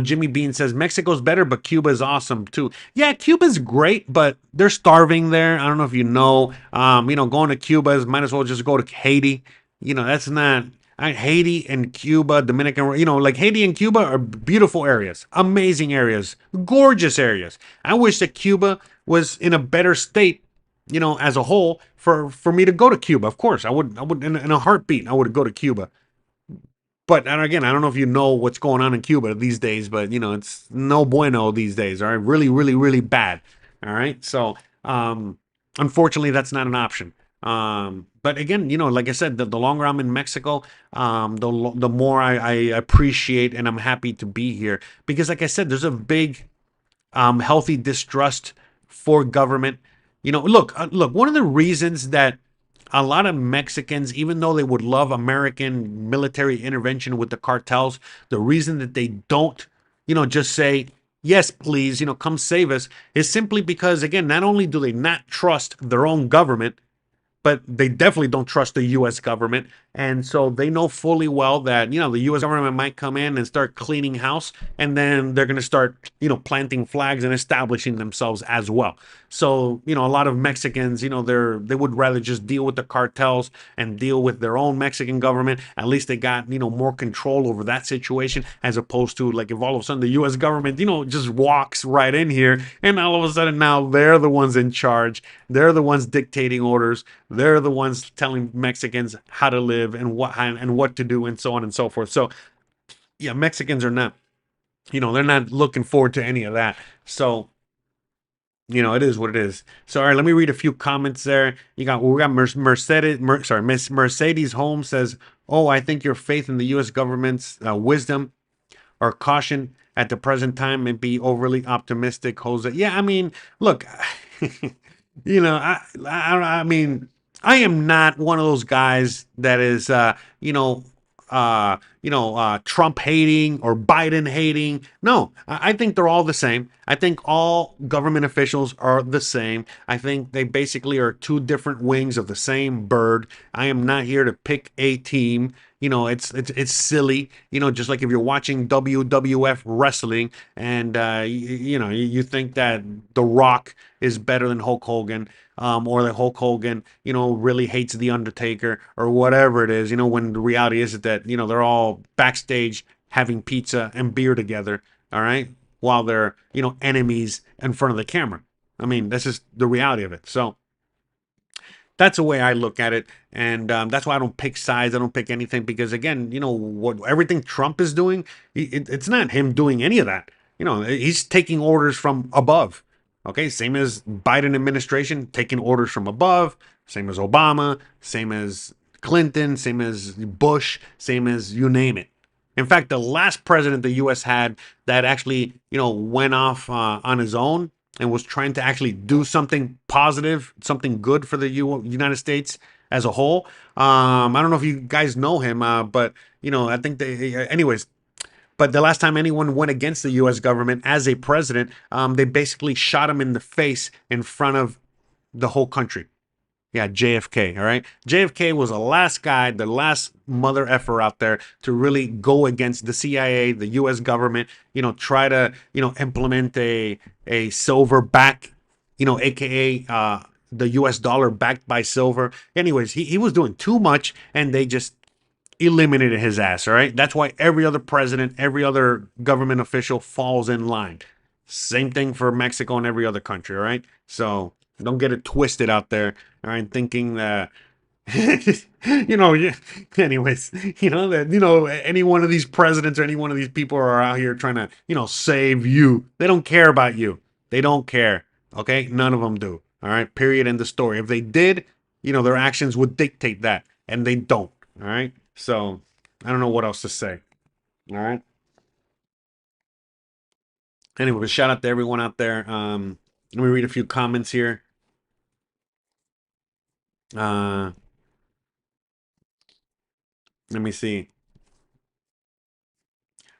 Jimmy Bean says Mexico's better, but Cuba is awesome too. Yeah, Cuba's great, but they're starving there. I don't know if you know. Going to Cuba is might as well just go to Haiti. That's not. Haiti and Cuba, Dominican, like Haiti and Cuba are beautiful areas, amazing areas, gorgeous areas. I wish that Cuba was in a better state, as a whole, for me to go to Cuba. Of course, I would in a heartbeat. I would go to Cuba. But and again, I don't know if you know what's going on in Cuba these days, but it's no bueno these days. All right, really, really, really bad. All right, so unfortunately, that's not an option. But again, like I said, the longer I'm in Mexico, the more I appreciate and I'm happy to be here because, like I said, there's a big healthy distrust for government. Look. One of the reasons that a lot of Mexicans, even though they would love American military intervention with the cartels, the reason that they don't, just say, yes, please, come save us, is simply because, again, not only do they not trust their own government, but they definitely don't trust the U.S. government. And so they know fully well that, the U.S. government might come in and start cleaning house, and then they're going to start, planting flags and establishing themselves as well. So, a lot of Mexicans, they would rather just deal with the cartels and deal with their own Mexican government. At least they got, more control over that situation as opposed to like if all of a sudden the U.S. government, just walks right in here and all of a sudden now they're the ones in charge. They're the ones dictating orders. They're the ones telling Mexicans how to live and what to do and so on and so forth. So yeah, Mexicans are not, they're not looking forward to any of that. So it is what it is. So, all right, let me read a few comments there. We got Miss Mercedes Holmes says, "Oh, I think your faith in the U.S. government's wisdom or caution at the present time may be overly optimistic." Jose, yeah, I mean, look, I mean, I am not one of those guys that is, Trump hating or Biden hating. No, I think they're all the same. I think all government officials are the same. I think they basically are two different wings of the same bird. I am not here to pick a team. It's silly. Just like if you're watching WWF wrestling and you think that The Rock is better than Hulk Hogan, or that Hulk Hogan, really hates the Undertaker or whatever it is. When the reality is that they're all backstage having pizza and beer together. All right, while they're enemies in front of the camera. I mean, that's just the reality of it. So that's the way I look at it, and that's why I don't pick sides. I don't pick anything because, again, what everything Trump is doing, it's not him doing any of that. He's taking orders from above. Okay, same as Biden administration taking orders from above. Same as Obama. Same as Clinton. Same as Bush. Same as you name it. In fact, the last president the U.S. had that actually, went off on his own and was trying to actually do something positive, something good for the United States as a whole. I don't know if you guys know him, but I think anyways. But the last time anyone went against the U.S. government as a president, they basically shot him in the face in front of the whole country. Yeah, JFK. All right. JFK was the last guy, the last mother effer out there to really go against the CIA, the US government, try to, implement a silver back, AKA the US dollar backed by silver. Anyways, he was doing too much and they just eliminated his ass. All right. That's why every other president, every other government official falls in line. Same thing for Mexico and every other country. All right. So don't get it twisted out there. All right. Thinking that, anyways, that, any one of these presidents or any one of these people are out here trying to, save you. They don't care about you. They don't care. Okay. None of them do. All right. Period. End of story. If they did, their actions would dictate that. And they don't. All right. So I don't know what else to say. All right. Anyway, but shout out to everyone out there. Let me read a few comments here. Uh, Let me see.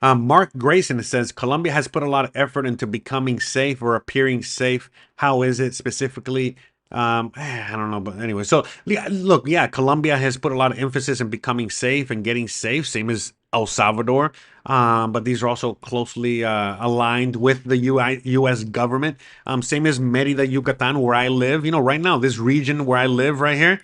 Mark Grayson says Colombia has put a lot of effort into becoming safe or appearing safe. How is it specifically? I don't know, but anyway. So yeah, look, yeah, Colombia has put a lot of emphasis in becoming safe and getting safe, same as El Salvador. But these are also closely aligned with the U.S. government. Same as Merida, Yucatan, where I live. Right now, this region where I live, right here.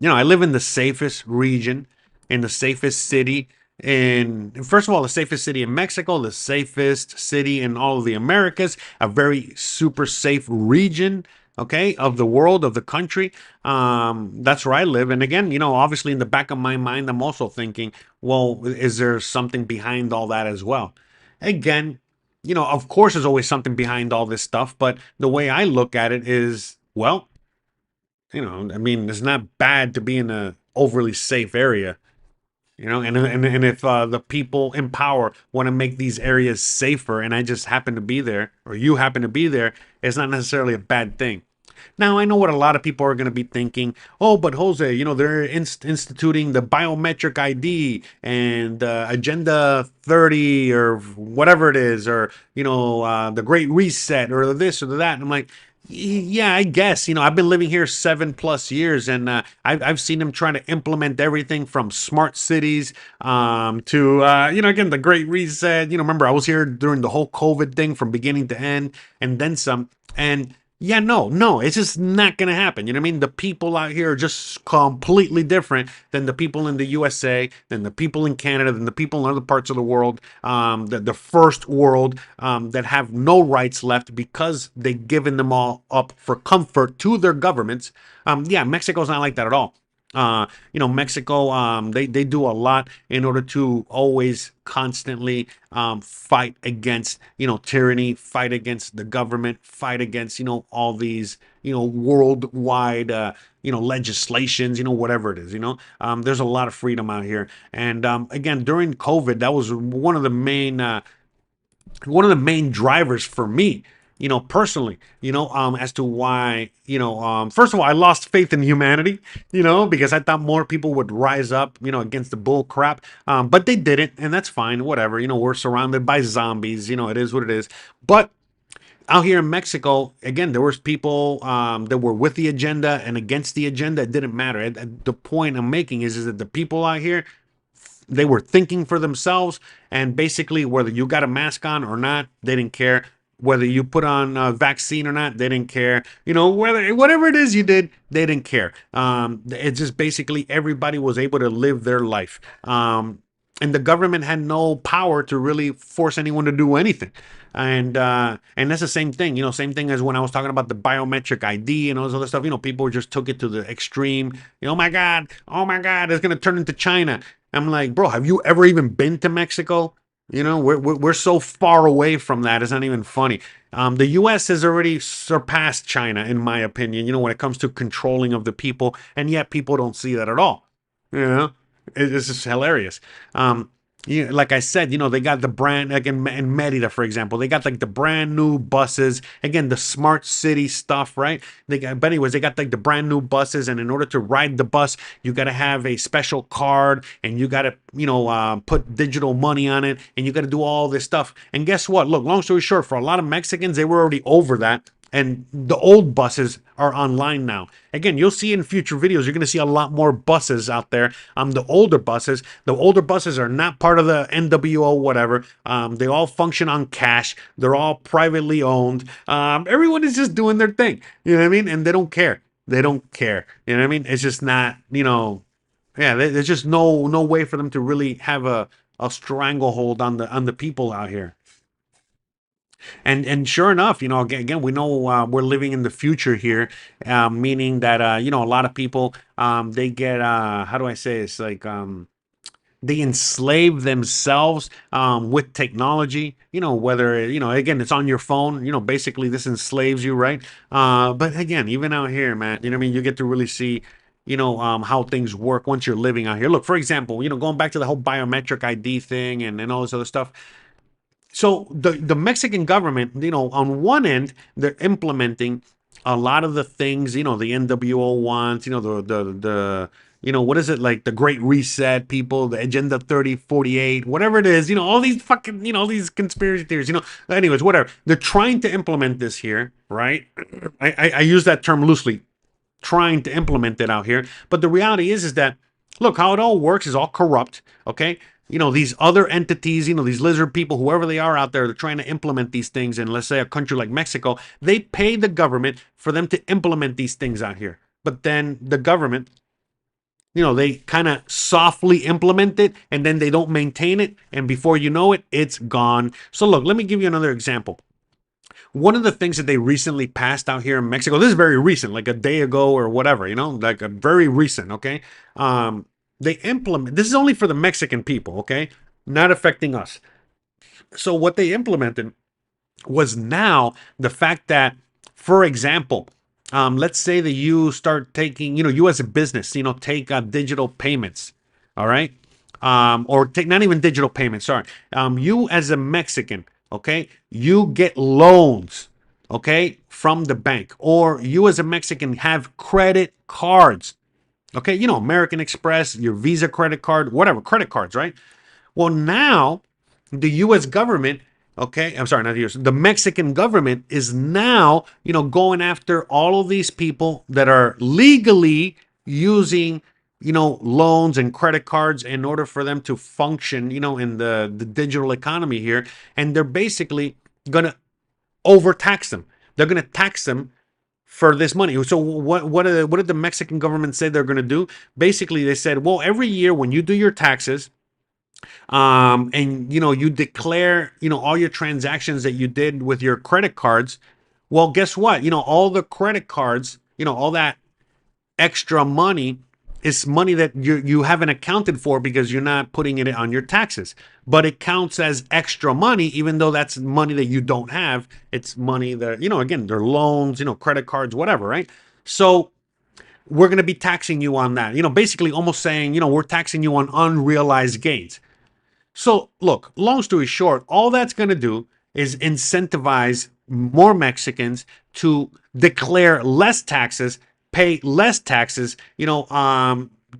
I live in the safest region, in the safest city, in first of all, the safest city in Mexico, the safest city in all of the Americas, a very super safe region, okay, of the world, of the country. That's where I live. And again, obviously in the back of my mind, I'm also thinking, well, is there something behind all that as well? Again, of course, there's always something behind all this stuff, but the way I look at it is, well, I mean, it's not bad to be in a overly safe area, and if the people in power want to make these areas safer, and I just happen to be there, or you happen to be there, it's not necessarily a bad thing. Now, I know what a lot of people are going to be thinking. Oh, but Jose, they're instituting the biometric ID and Agenda 30 or whatever it is, or, the Great Reset or this or that. And I'm like, yeah, I guess. I've been living here 7+ years, and I've seen them trying to implement everything from smart cities to, again, the Great Reset. Remember, I was here during the whole COVID thing from beginning to end, and then some. And yeah, no, it's just not going to happen. You know what I mean? The people out here are just completely different than the people in the USA, than the people in Canada, than the people in other parts of the world, the first world, that have no rights left because they've given them all up for comfort to their governments. Yeah, Mexico's not like that at all. Mexico, they do a lot in order to always constantly fight against, tyranny, fight against the government, fight against, all these, worldwide, legislations, whatever it is, there's a lot of freedom out here. And again, during COVID, that was one of the main drivers for me, personally, as to why, first of all, I lost faith in humanity, because I thought more people would rise up, against the bull crap. But they didn't, and that's fine, whatever. We're surrounded by zombies, it is what it is. But out here in Mexico, again, there was people that were with the agenda and against the agenda. It didn't matter. The point I'm making is that the people out here, they were thinking for themselves, and basically whether you got a mask on or not, they didn't care. Whether you put on a vaccine or not, they didn't care. Whatever it is you did, they didn't care. It's just basically everybody was able to live their life. And the government had no power to really force anyone to do anything. And that's the same thing, same thing as when I was talking about the biometric ID and all this other stuff. People just took it to the extreme. Oh my God, it's gonna turn into China. I'm like, bro, have you ever even been to Mexico? We're so far away from that. It's not even funny. The U.S. has already surpassed China, in my opinion, when it comes to controlling of the people, and yet people don't see that at all. You know, it's just hilarious. Like I said, they got the brand, like in Merida, for example, they got like the brand new buses. Again, the smart city stuff, right? But anyways, they got like the brand new buses, and in order to ride the bus, you got to have a special card, and you got to, put digital money on it, and you got to do all this stuff. And guess what? Look, long story short, for a lot of Mexicans, they were already over that. and the old buses are online now. Again, you'll see in future videos, you're going to see a lot more buses out there. The older buses are not part of the NWO, whatever. They all function on cash. They're all privately owned. Everyone is just doing their thing. You know what I mean? And they don't care. They don't care. You know what I mean? It's just not, yeah, there's just no way for them to really have a stranglehold on the people out here. And sure enough, again, we know we're living in the future here, meaning that a lot of people they get how do I say it's like they enslave themselves with technology. Whether again it's on your phone. Basically this enslaves you, right? But again, even out here, man, what I mean, you get to really see. How things work once you're living out here. Look, for example, going back to the whole biometric ID thing and all this other stuff. So the Mexican government, on one end, they're implementing a lot of the things, the NWO wants, what is it, like the Great Reset people, the Agenda 3048, whatever it is, all these fucking, all these conspiracy theories, anyways, whatever. They're trying to implement this here, right? I use that term loosely, trying to implement it out here. But the reality is that, look, how it all works is all corrupt, okay? These other entities, these lizard people, whoever they are out there, they're trying to implement these things in, let's say, a country like Mexico. They pay the government for them to implement these things out here. But then the government, they kind of softly implement it and then they don't maintain it. And before you know it, it's gone. So look, let me give you another example. One of the things that they recently passed out here in Mexico, this is very recent, like a day ago or whatever, like a very recent, okay? They implement, this is only for the Mexican people, okay? Not affecting us. So what they implemented was now the fact that, for example, let's say that you start taking, you as a business, take digital payments, all right? Or take not even digital payments, sorry. You as a Mexican, okay, you get loans, okay, from the bank, or you as a Mexican have credit cards, okay, American Express, your Visa credit card, whatever, credit cards, right? Well, now the U.S. government, okay, I'm sorry, not the U.S., the Mexican government is now, going after all of these people that are legally using, loans and credit cards in order for them to function, in the digital economy here. And they're basically going to overtax them. They're going to tax them for this money. So what did the Mexican government say they're going to do? Basically, they said, well, every year when you do your taxes, and you declare, all your transactions that you did with your credit cards, well, guess what? All the credit cards, all that extra money is money that you haven't accounted for because you're not putting it on your taxes. But it counts as extra money, even though that's money that you don't have. It's money that, again, they're loans, credit cards, whatever, right? So we're going to be taxing you on that. Basically almost saying, we're taxing you on unrealized gains. So look, long story short, all that's going to do is incentivize more Mexicans to declare less taxes, pay less taxes,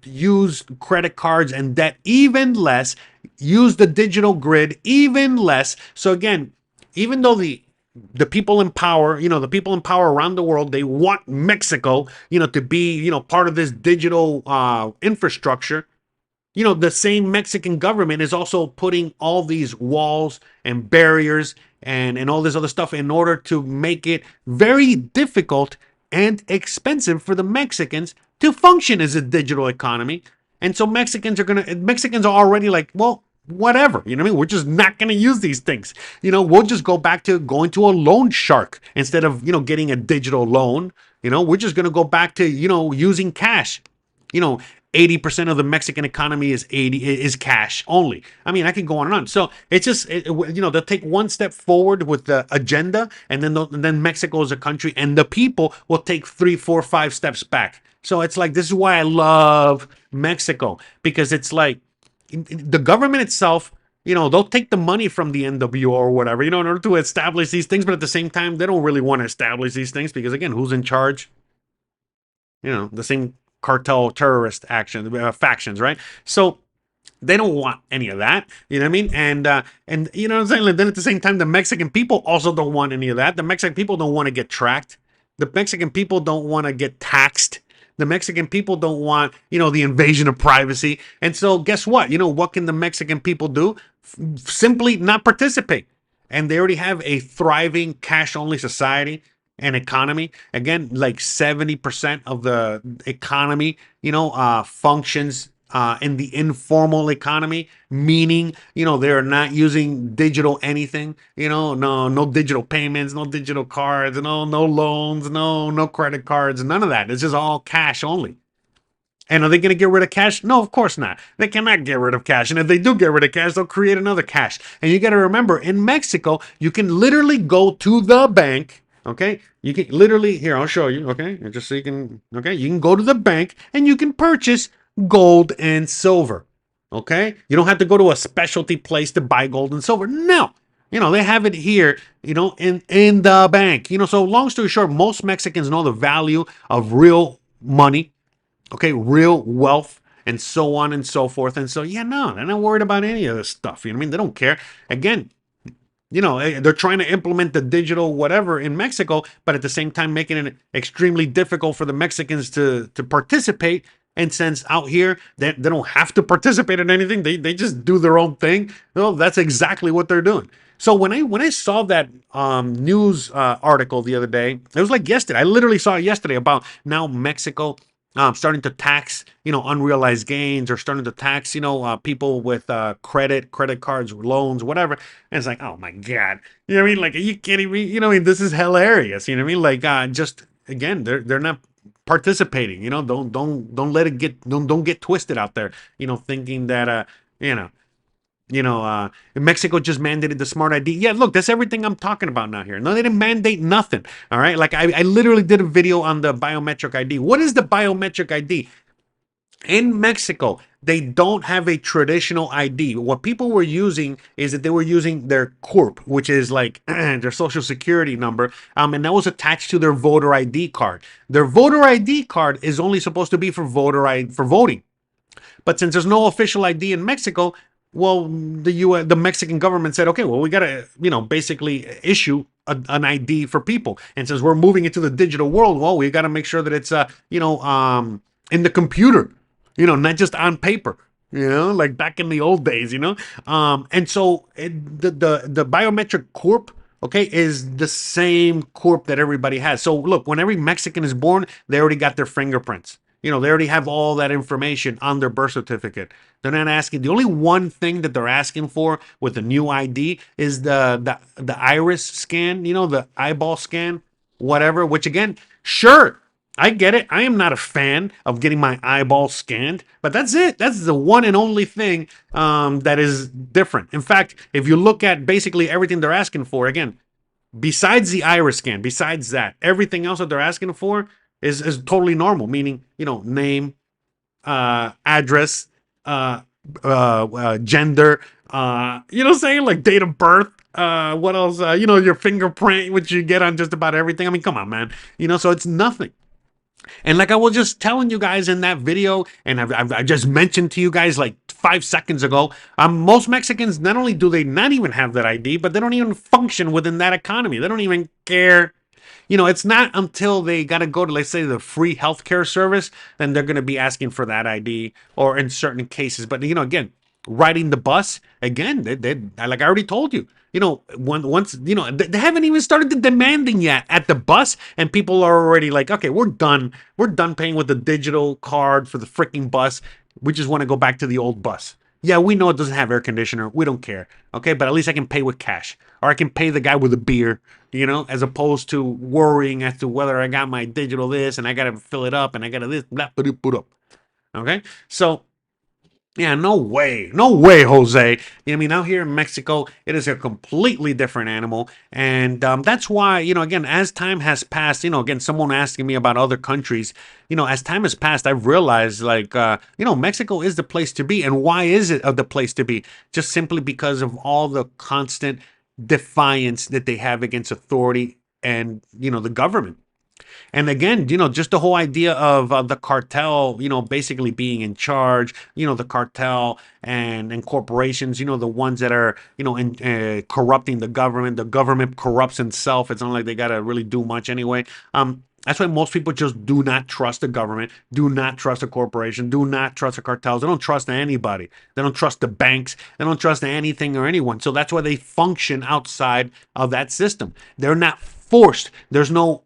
use credit cards and debt even less, use the digital grid even less. So again, even though the people in power, the people in power around the world, they want Mexico, to be, part of this digital infrastructure. The same Mexican government is also putting all these walls and barriers and all this other stuff in order to make it very difficult and expensive for the Mexicans to function as a digital economy. And so Mexicans are already like, well, whatever, what I mean? We're just not going to use these things. We'll just go back to going to a loan shark instead of, getting a digital loan. We're just going to go back to, using cash. 80% of the Mexican economy is cash only. I mean, I can go on and on. So it's just, they'll take one step forward with the agenda, and then Mexico as a country and the people will take 3, 4, 5 steps back. So it's like, this is why I love Mexico, because it's like the government itself, they'll take the money from the NWO or whatever, in order to establish these things. But at the same time, they don't really want to establish these things because, again, who's in charge? The same cartel terrorist action factions, right? So They don't want any of that. You know what I mean? And you know what I'm saying? Like, then at the same time, the Mexican people also don't want any of that. The Mexican people don't want to get tracked. The Mexican people don't want to get taxed. The Mexican people don't want, you know, the invasion of privacy. And so guess what? You know, what can the Mexican people do? Simply not participate. And they already have a thriving cash only society and economy. Again, like 70% of the economy, you know, functions in the informal economy, meaning, you know, they're not using digital anything, you know, no digital payments, no digital cards, no loans, no credit cards, none of that. It's just all cash only. And are they going to get rid of cash? No, of course not. They cannot get rid of cash. And if they do get rid of cash, they'll create another cash. And you got to remember, in Mexico, you can literally go to the bank. Okay, you can literally, here, I'll show you. Okay, just so you can, okay, you can go to the bank and you can purchase gold and silver. Okay, you don't have to go to a specialty place to buy gold and silver. No, you know, they have it here, you know, in the bank. You know, so long story short, most Mexicans know the value of real money, okay, real wealth, and so on and so forth. And so, yeah, no, they're not worried about any of this stuff. You know what I mean? They don't care. Again, you know, they're trying to implement the digital whatever in Mexico, but at the same time making it extremely difficult for the Mexicans to participate. And since out here they don't have to participate in anything, they just do their own thing. Well, that's exactly what they're doing. So when I saw that news article the other day, it was like yesterday. I literally saw it yesterday about now Mexico starting to tax, you know, unrealized gains, or starting to tax, you know, people with credit cards, loans, whatever. And it's like, oh my god, you know what I mean? Like, are you kidding me? You know, I mean, this is hilarious. You know what I mean? Like, just again, they're not participating. You know, don't let it get don't get twisted out there. You know, thinking that you know Mexico just mandated the smart ID. Yeah, look, that's everything I'm talking about now here. No, they didn't mandate nothing. All right. Like I literally did a video on the biometric ID. What is the biometric ID? In Mexico, they don't have a traditional ID. What people were using is that they were using their CURP, which is like their social security number, and that was attached to their voter ID card. Their voter ID card is only supposed to be for for voting. But since there's no official ID in Mexico, well, the Mexican government said, okay, well, we got to, you know, basically issue an ID for people. And since we're moving into the digital world, well, we got to make sure that it's, in the computer, you know, not just on paper. You know, like back in the old days, you know, and so the biometric corp, okay, is the same corp that everybody has. So look, when every Mexican is born, they already got their fingerprints. You know, they already have all that information on their birth certificate. They're not asking. The only one thing that they're asking for with the new ID is the iris scan. You know, the eyeball scan, whatever. Which again, sure, I get it. I am not a fan of getting my eyeball scanned, but that's it. That's the one and only thing that is different. In fact, if you look at basically everything they're asking for, again, besides the iris scan, besides that, everything else that they're asking for is totally normal, meaning, you know, name, address, gender, you know what I'm saying? Like date of birth, what else? You know, your fingerprint, which you get on just about everything. I mean, come on, man. You know, so it's nothing. And like I was just telling you guys in that video, and I just mentioned to you guys like 5 seconds ago, most Mexicans, not only do they not even have that ID, but they don't even function within that economy. They don't even care. You know, it's not until they got to go to, let's say, the free healthcare service, then they're going to be asking for that ID, or in certain cases. But, you know, again, riding the bus, again, they like I already told you, you know, once, you know, they haven't even started the demanding yet at the bus, and people are already like, okay, we're done. We're done paying with the digital card for the freaking bus. We just want to go back to the old bus. Yeah, we know it doesn't have air conditioner. We don't care. Okay, but at least I can pay with cash. Or I can pay the guy with a beer, you know, as opposed to worrying as to whether I got my digital this and I got to fill it up and I got to this, blah, blah, blah, blah. Okay, so yeah, no way. No way, Jose. You know what I mean? Out here in Mexico, it is a completely different animal. And that's why, you know, again, as time has passed, you know, again, someone asking me about other countries, you know, as time has passed, I've realized, like, you know, Mexico is the place to be. And why is it the place to be? Just simply because of all the constant defiance that they have against authority and, you know, the government. And again, just the whole idea of the cartel, basically being in charge, the cartel and corporations, the ones that are, corrupting the government corrupts itself. It's not like they got to really do much anyway. That's why most people just do not trust the government, do not trust a corporation, do not trust the cartels. They don't trust anybody. They don't trust the banks. They don't trust anything or anyone. So that's why they function outside of that system. They're not forced. There's no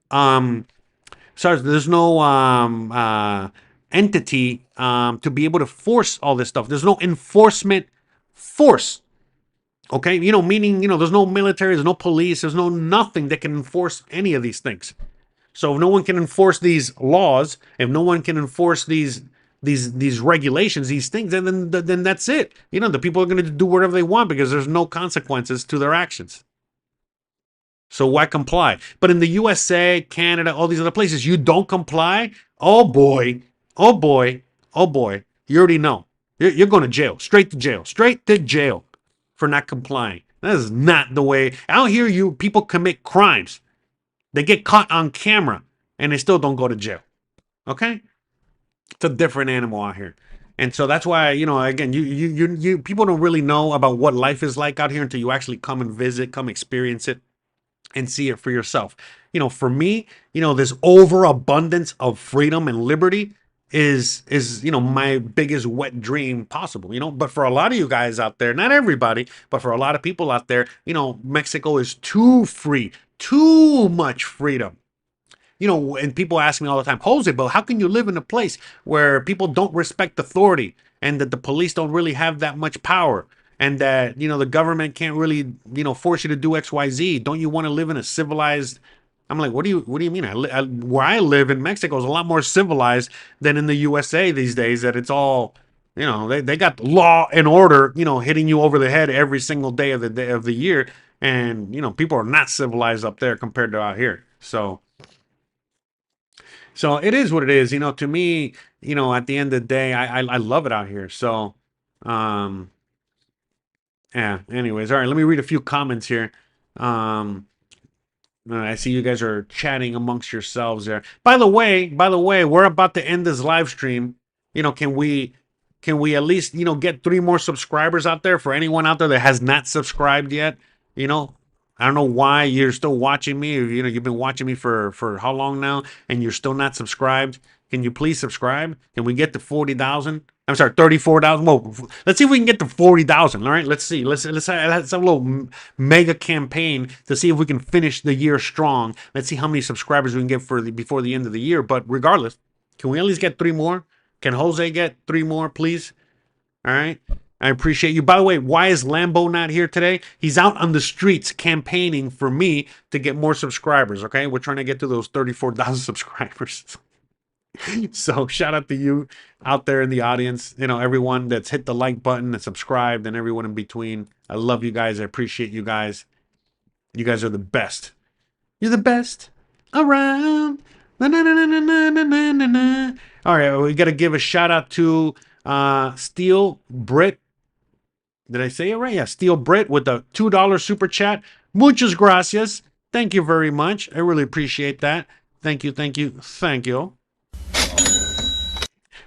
entity to be able to force all this stuff. There's no enforcement force. Okay, meaning, there's no military, there's no police, there's no nothing that can enforce any of these things. So if no one can enforce these laws, if no one can enforce these regulations, these things, then that's it. The people are going to do whatever they want because there's no consequences to their actions. So why comply? But in the USA, Canada, all these other places, you don't comply. Oh boy, oh boy, oh boy. You already know. You're going to jail, straight to jail for not complying. That is not the way. Out here, people commit crimes. They get caught on camera and they still don't go to jail. Okay? It's a different animal out here. And so that's why, again, you people don't really know about what life is like out here until you actually come and visit, come experience it and see it for yourself. For me, this overabundance of freedom and liberty is my biggest wet dream possible. But for a lot of you guys out there, not everybody, but for a lot of people out there, Mexico is too free, too much freedom. And people ask me all the time, Jose, but how can you live in a place where people don't respect authority and that the police don't really have that much power and that, the government can't really, force you to do X, Y, Z? Don't you want to live in a civilized? I'm like, what do you mean? Where I live in Mexico is a lot more civilized than in the USA these days, that it's all, they got law and order, hitting you over the head every single day of the year. And, people are not civilized up there compared to out here. So it is what it is. To me, at the end of the day, I love it out here. So, yeah, anyways. All right, let me read a few comments here. I see you guys are chatting amongst yourselves there. By the way, we're about to end this live stream. Can we at least, get 3 more subscribers out there for anyone out there that has not subscribed yet? I don't know why you're still watching me. You've been watching me for how long now, and you're still not subscribed. Can you please subscribe? Can we get to 40,000? I'm sorry, 34,000. Well, let's see if we can get to 40,000. All right, let's see. Let's have a little mega campaign to see if we can finish the year strong. Let's see how many subscribers we can get before the end of the year. But regardless, can we at least get 3 more? Can Jose get 3 more, please? All right. I appreciate you. By the way, why is Lambo not here today? He's out on the streets campaigning for me to get more subscribers, okay? We're trying to get to those 34,000 subscribers. So shout out to you out there in the audience, everyone that's hit the like button and subscribed and everyone in between. I love you guys. I appreciate you guys. You guys are the best. You're the best around. Na, na, na, na, na, na, na, na. All right, we got to give a shout out to Steel Brit. Did I say it right? Yeah, Steel Brit with the $2 super chat. Muchas gracias. Thank you very much. I really appreciate that. Thank you, thank you, thank you.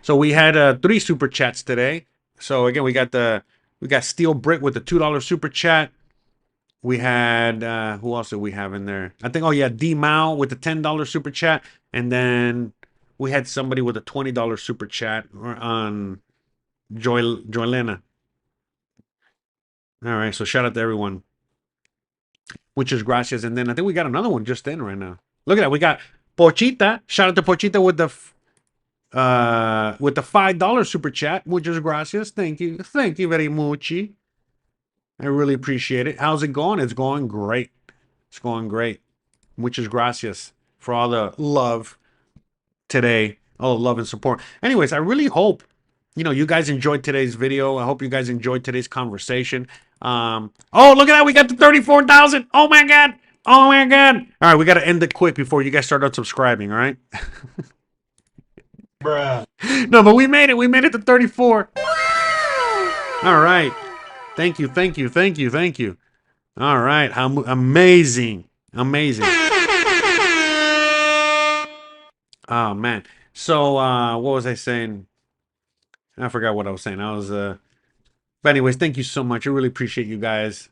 So we had 3 super chats today. So again, we got Steel Brit with the $2 super chat. We had who else did we have in there? I think D Mao with the $10 super chat, and then we had somebody with a $20 super chat on Joylena. All right, so shout out to everyone. Muchas gracias. And then I think we got another one just in right now. Look at that. We got Pochita. Shout out to Pochita with the $5 super chat. Muchas gracias. Thank you. Thank you very much. I really appreciate it. How's it going? It's going great. It's going great. Muchas gracias for all the love today. All the love and support. Anyways, I really hope you guys enjoyed today's video. I hope you guys enjoyed today's conversation. Oh, look at that. We got to 34,000. Oh my God. Oh my God. All right. We got to end it quick before you guys start unsubscribing. All right. Bruh. No, but we made it. We made it to 34. All right. Thank you. Thank you. Thank you. Thank you. All right. How amazing. Amazing. Oh man. So what was I saying? I forgot what I was saying. I was but anyways, thank you so much. I really appreciate you guys.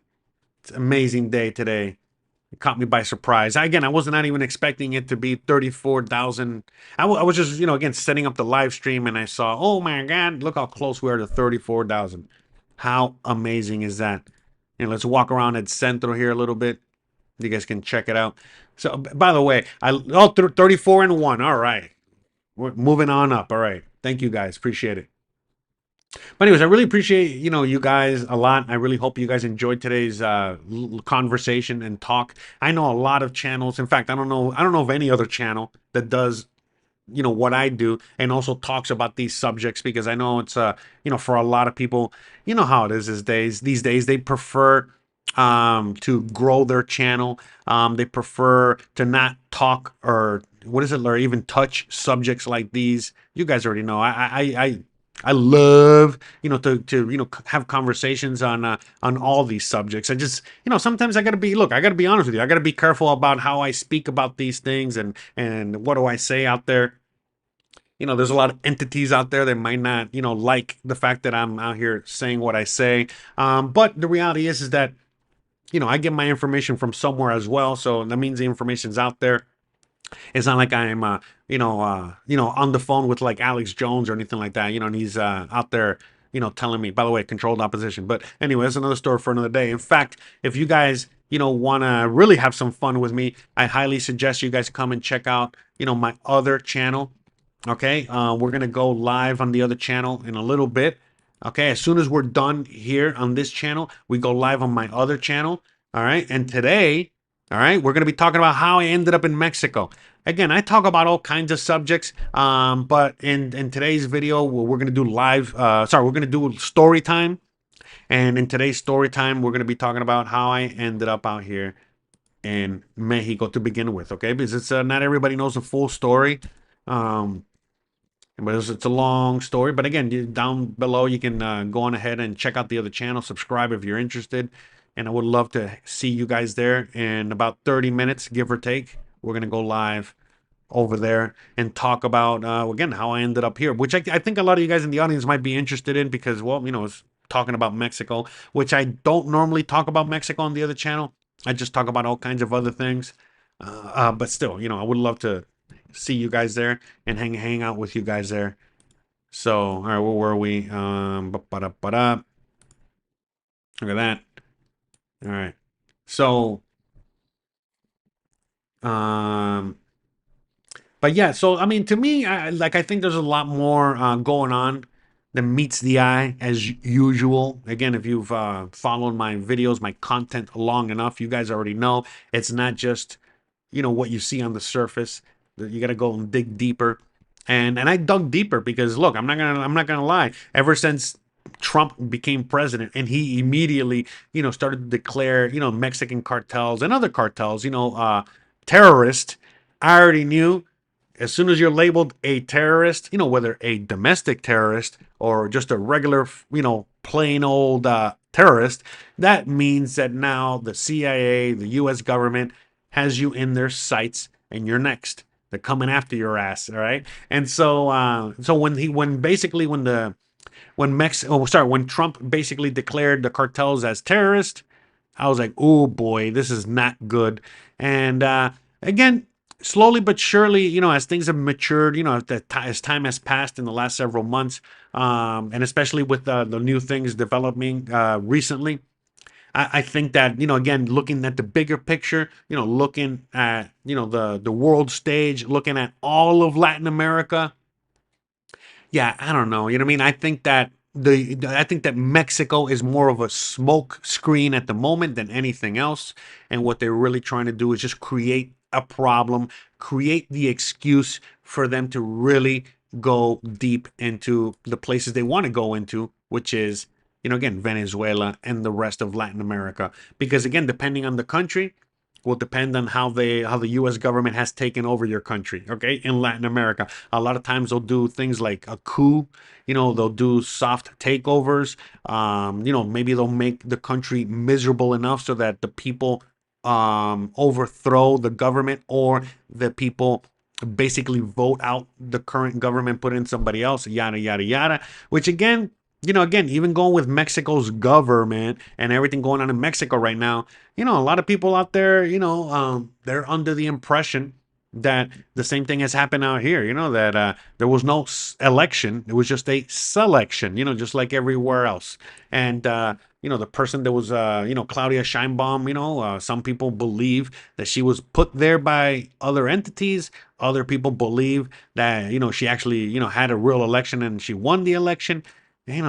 It's an amazing day today. It caught me by surprise. Again, I was not even expecting it to be 34,000. I was just, again, setting up the live stream and I saw, oh my God, look how close we are to 34,000. How amazing is that? Let's walk around at Centro here a little bit. You guys can check it out. So, by the way, 34 and 1. All right. We're moving on up. All right. Thank you guys. Appreciate it. But anyways, I really appreciate you guys a lot. I really hope you guys enjoyed today's conversation and talk. I know a lot of channels. In fact, I don't know of any other channel that does what I do and also talks about these subjects, because I know it's for a lot of people, how it is these days they prefer to grow their channel. They prefer to not talk or what is it, or even touch subjects like these. You guys already know. I love to have conversations on all these subjects. I just sometimes I gotta be honest with you. I gotta be careful about how I speak about these things and what do I say out there. There's a lot of entities out there that might not like the fact that I'm out here saying what I say. But the reality is that I get my information from somewhere as well, so that means the information's out there. It's not like I'm, on the phone with like Alex Jones or anything like that, and he's out there, telling me. By the way, controlled opposition. But anyway, that's another story for another day. In fact, if you guys, want to really have some fun with me, I highly suggest you guys come and check out, my other channel. Okay, we're gonna go live on the other channel in a little bit. Okay, as soon as we're done here on this channel, we go live on my other channel. All right, and today, all right, we're gonna be talking about how I ended up in Mexico. Again, I talk about all kinds of subjects, but in today's video, we're gonna do live. We're gonna do story time, and in today's story time, we're gonna be talking about how I ended up out here in Mexico to begin with. Okay, because it's not everybody knows the full story. Um, but it's a long story. But again, down below, you can go on ahead and check out the other channel, subscribe if you're interested. And I would love to see you guys there in about 30 minutes, give or take. We're going to go live over there and talk about, again, how I ended up here, which I think a lot of you guys in the audience might be interested in because, well, it's talking about Mexico, which I don't normally talk about Mexico on the other channel. I just talk about all kinds of other things. But still, I would love to see you guys there and hang out with you guys there. So, all right, where were we? Ba-da-ba-da. Look at that. All right. So, um, but yeah, so I mean, to me, I think there's a lot more going on than meets the eye as usual. Again, if you've followed my videos, my content long enough, you guys already know it's not just what you see on the surface. You got to go and dig deeper. And I dug deeper because look, I'm not gonna lie. Ever since Trump became president and he immediately started to declare Mexican cartels and other cartels terrorist, I already knew as soon as you're labeled a terrorist, whether a domestic terrorist or just a regular, plain old terrorist, that means that now the CIA, the US government, has you in their sights and you're next. They're coming after your ass, all right? And so when Trump basically declared the cartels as terrorists, I was like, oh boy, this is not good. And again, slowly but surely, as things have matured, as time has passed in the last several months, and especially with the new things developing recently, I think that again, looking at the bigger picture, looking at the world stage, looking at all of Latin America, yeah, I don't know. You know what I mean? I think that Mexico is more of a smoke screen at the moment than anything else. And what they're really trying to do is just create a problem, create the excuse for them to really go deep into the places they want to go into, which is, again, Venezuela and the rest of Latin America. Because again, depending on the country, will depend on how the US government has taken over your country, okay? In Latin America, a lot of times they'll do things like a coup, they'll do soft takeovers. Maybe they'll make the country miserable enough so that the people overthrow the government, or the people basically vote out the current government, put in somebody else, yada yada yada. Which again, again, even going with Mexico's government and everything going on in Mexico right now, a lot of people out there, they're under the impression that the same thing has happened out here. That there was no election; it was just a selection. Just like everywhere else. And the person that was, Claudia Scheinbaum. Some people believe that she was put there by other entities. Other people believe that she actually had a real election and she won the election.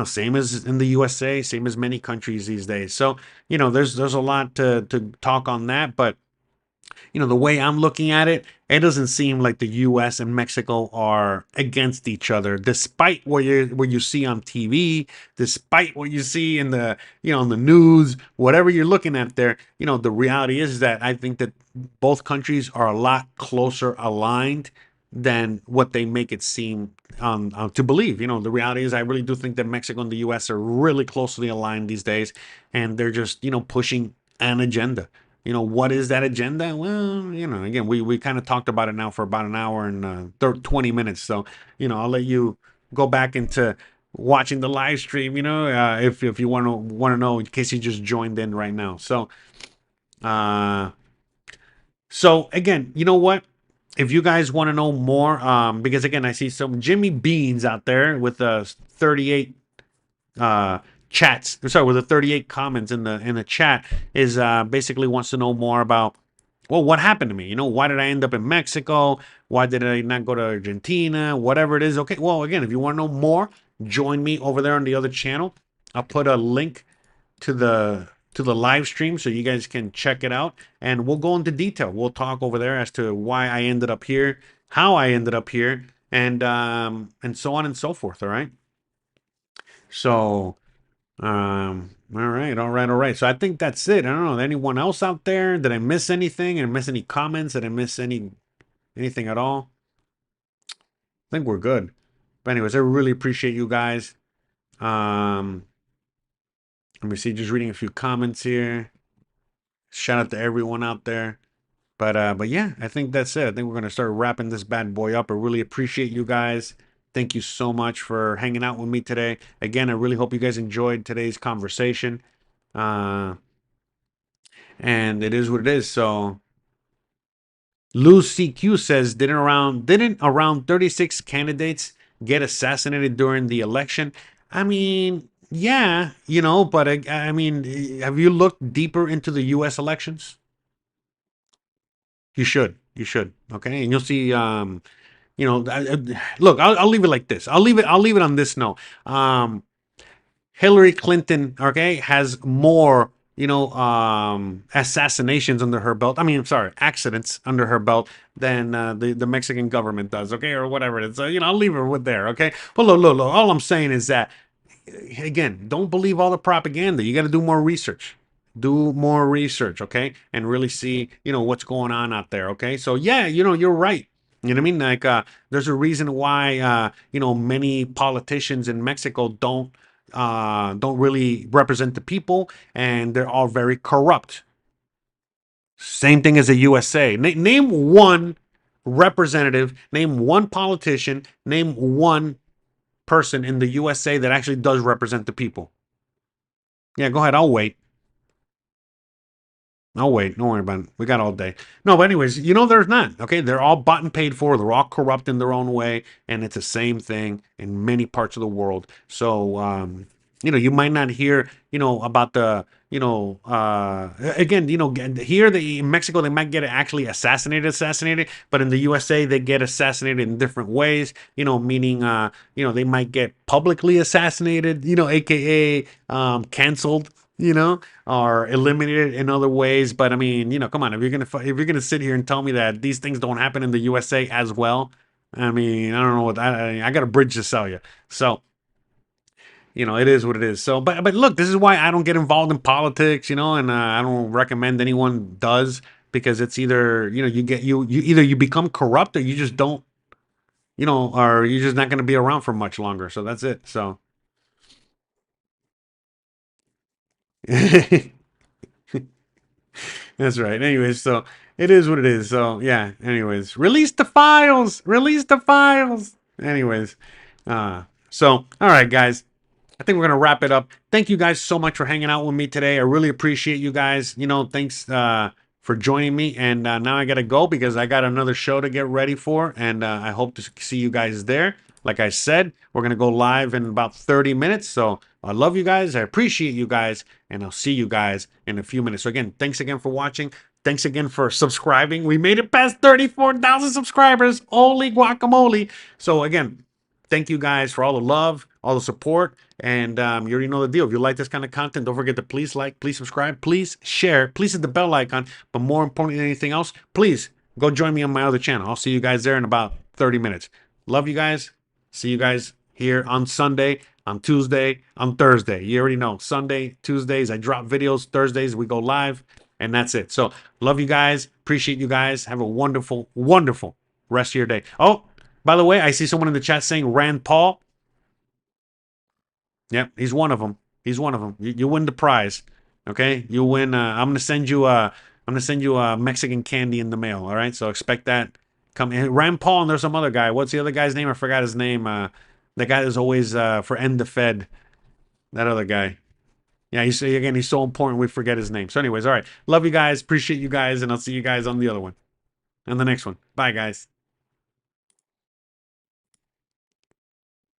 Same as in the USA, same as many countries these days. So there's a lot to talk on that, but the way I'm looking at it, it doesn't seem like the U.S. and Mexico are against each other, despite what you see on TV, despite what you see in the in the news, whatever you're looking at there. The reality is that I think that both countries are a lot closer aligned than what they make it seem to believe. The reality is I really do think that Mexico and the U.S. are really closely aligned these days, and they're just pushing an agenda. What is that agenda? Well, again, we kind of talked about it now for about an hour and 20 minutes. So, I'll let you go back into watching the live stream, if you want to know, in case you just joined in right now. Uh, so again, you know what? If you guys want to know more, because again, I see some Jimmy Beans out there with 38 uh chats, sorry, with the 38 comments in the chat, is basically wants to know more about, well, what happened to me. Why did I end up in Mexico? Why did I not go to Argentina? Whatever it is. Okay, well, again, if you want to know more, join me over there on the other channel. I'll put a link to the live stream so you guys can check it out, and we'll go into detail. We'll talk over there as to why I ended up here, how I ended up here, and so on and so forth. All right. So all right, all right, all right. So I think that's it. I don't know. Anyone else out there? Did I miss anything? Did I miss any comments? Did I miss anything at all? I think we're good. But anyways, I really appreciate you guys. Um, Let me see, just reading a few comments here. Shout out to everyone out there. But yeah, I think that's it. I think we're gonna start wrapping this bad boy up. I really appreciate you guys. Thank you so much for hanging out with me today. Again, I really hope you guys enjoyed today's conversation. Uh, and it is what it is. So Lou CQ says, didn't around 36 candidates get assassinated during the election? I mean, yeah, but I mean, have you looked deeper into the U.S. elections? You should. You should. Okay, and you'll see. Look, I'll leave it like this. I'll leave it on this note. Hillary Clinton, okay, has more, assassinations under her belt. I mean, I'm sorry, accidents under her belt than the Mexican government does, okay, or whatever it is. So, I'll leave it with there, okay. But look. All I'm saying is that, again, don't believe all the propaganda. You got to do more research. Do more research, okay, and really see, what's going on out there, okay. So yeah, you're right. You know what I mean? Like, there's a reason why, many politicians in Mexico don't really represent the people, and they're all very corrupt. Same thing as the USA. Name one representative, name one politician, name one person in the USA that actually does represent the people. Yeah, go ahead. I'll wait. I'll wait. Don't worry about it. We got all day. No, but anyways, there's not. Okay, they're all bought and paid for. They're all corrupt in their own way, and it's the same thing in many parts of the world. So, you might not hear, about the, again, here in Mexico they might get actually assassinated, but in the USA they get assassinated in different ways. Meaning, they might get publicly assassinated. AKA canceled. Are eliminated in other ways. But I mean, come on, if you're gonna sit here and tell me that these things don't happen in the USA as well, I mean, I don't know what I got a bridge to sell you. So it is what it is. So, but look, this is why I don't get involved in politics, and I don't recommend anyone does, because it's either you either you become corrupt, or you just don't, or you're just not going to be around for much longer. So that's it. So. That's right. Anyways, so It is what it is. So yeah. Anyways, release the files. Release the files. Anyways, so all right, guys. I think we're gonna wrap it up. Thank you guys so much for hanging out with me today. I really appreciate you guys. Thanks for joining me. And now I gotta go because I got another show to get ready for, and I hope to see you guys there. Like I said, we're gonna go live in about 30 minutes. So I love you guys. I appreciate you guys, and I'll see you guys in a few minutes. So again, thanks again for watching. Thanks again for subscribing. We made it past 34,000 subscribers. Holy guacamole. So again, thank you guys for all the love, all the support, and you already know the deal. If you like this kind of content, don't forget to please like, please subscribe, please share, please hit the bell icon. But more important than anything else, please go join me on my other channel. I'll see you guys there in about 30 minutes. Love you guys. See you guys here on Sunday, on Tuesday, on Thursday. You already know. Sunday, Tuesdays, I drop videos. Thursdays, we go live. And that's it. So, love you guys. Appreciate you guys. Have a wonderful, wonderful rest of your day. Oh, by the way, I see someone in the chat saying Rand Paul. Yep, he's one of them. He's one of them. You win the prize. Okay, you win. I'm gonna send you a Mexican candy in the mail. All right, so expect that. Come in. Rand Paul and there's some other guy. What's the other guy's name? I forgot his name. The guy that's always for End the Fed. That other guy. Yeah, he's so important we forget his name. So, anyways, all right. Love you guys. Appreciate you guys, and I'll see you guys on the other one. On the next one. Bye, guys.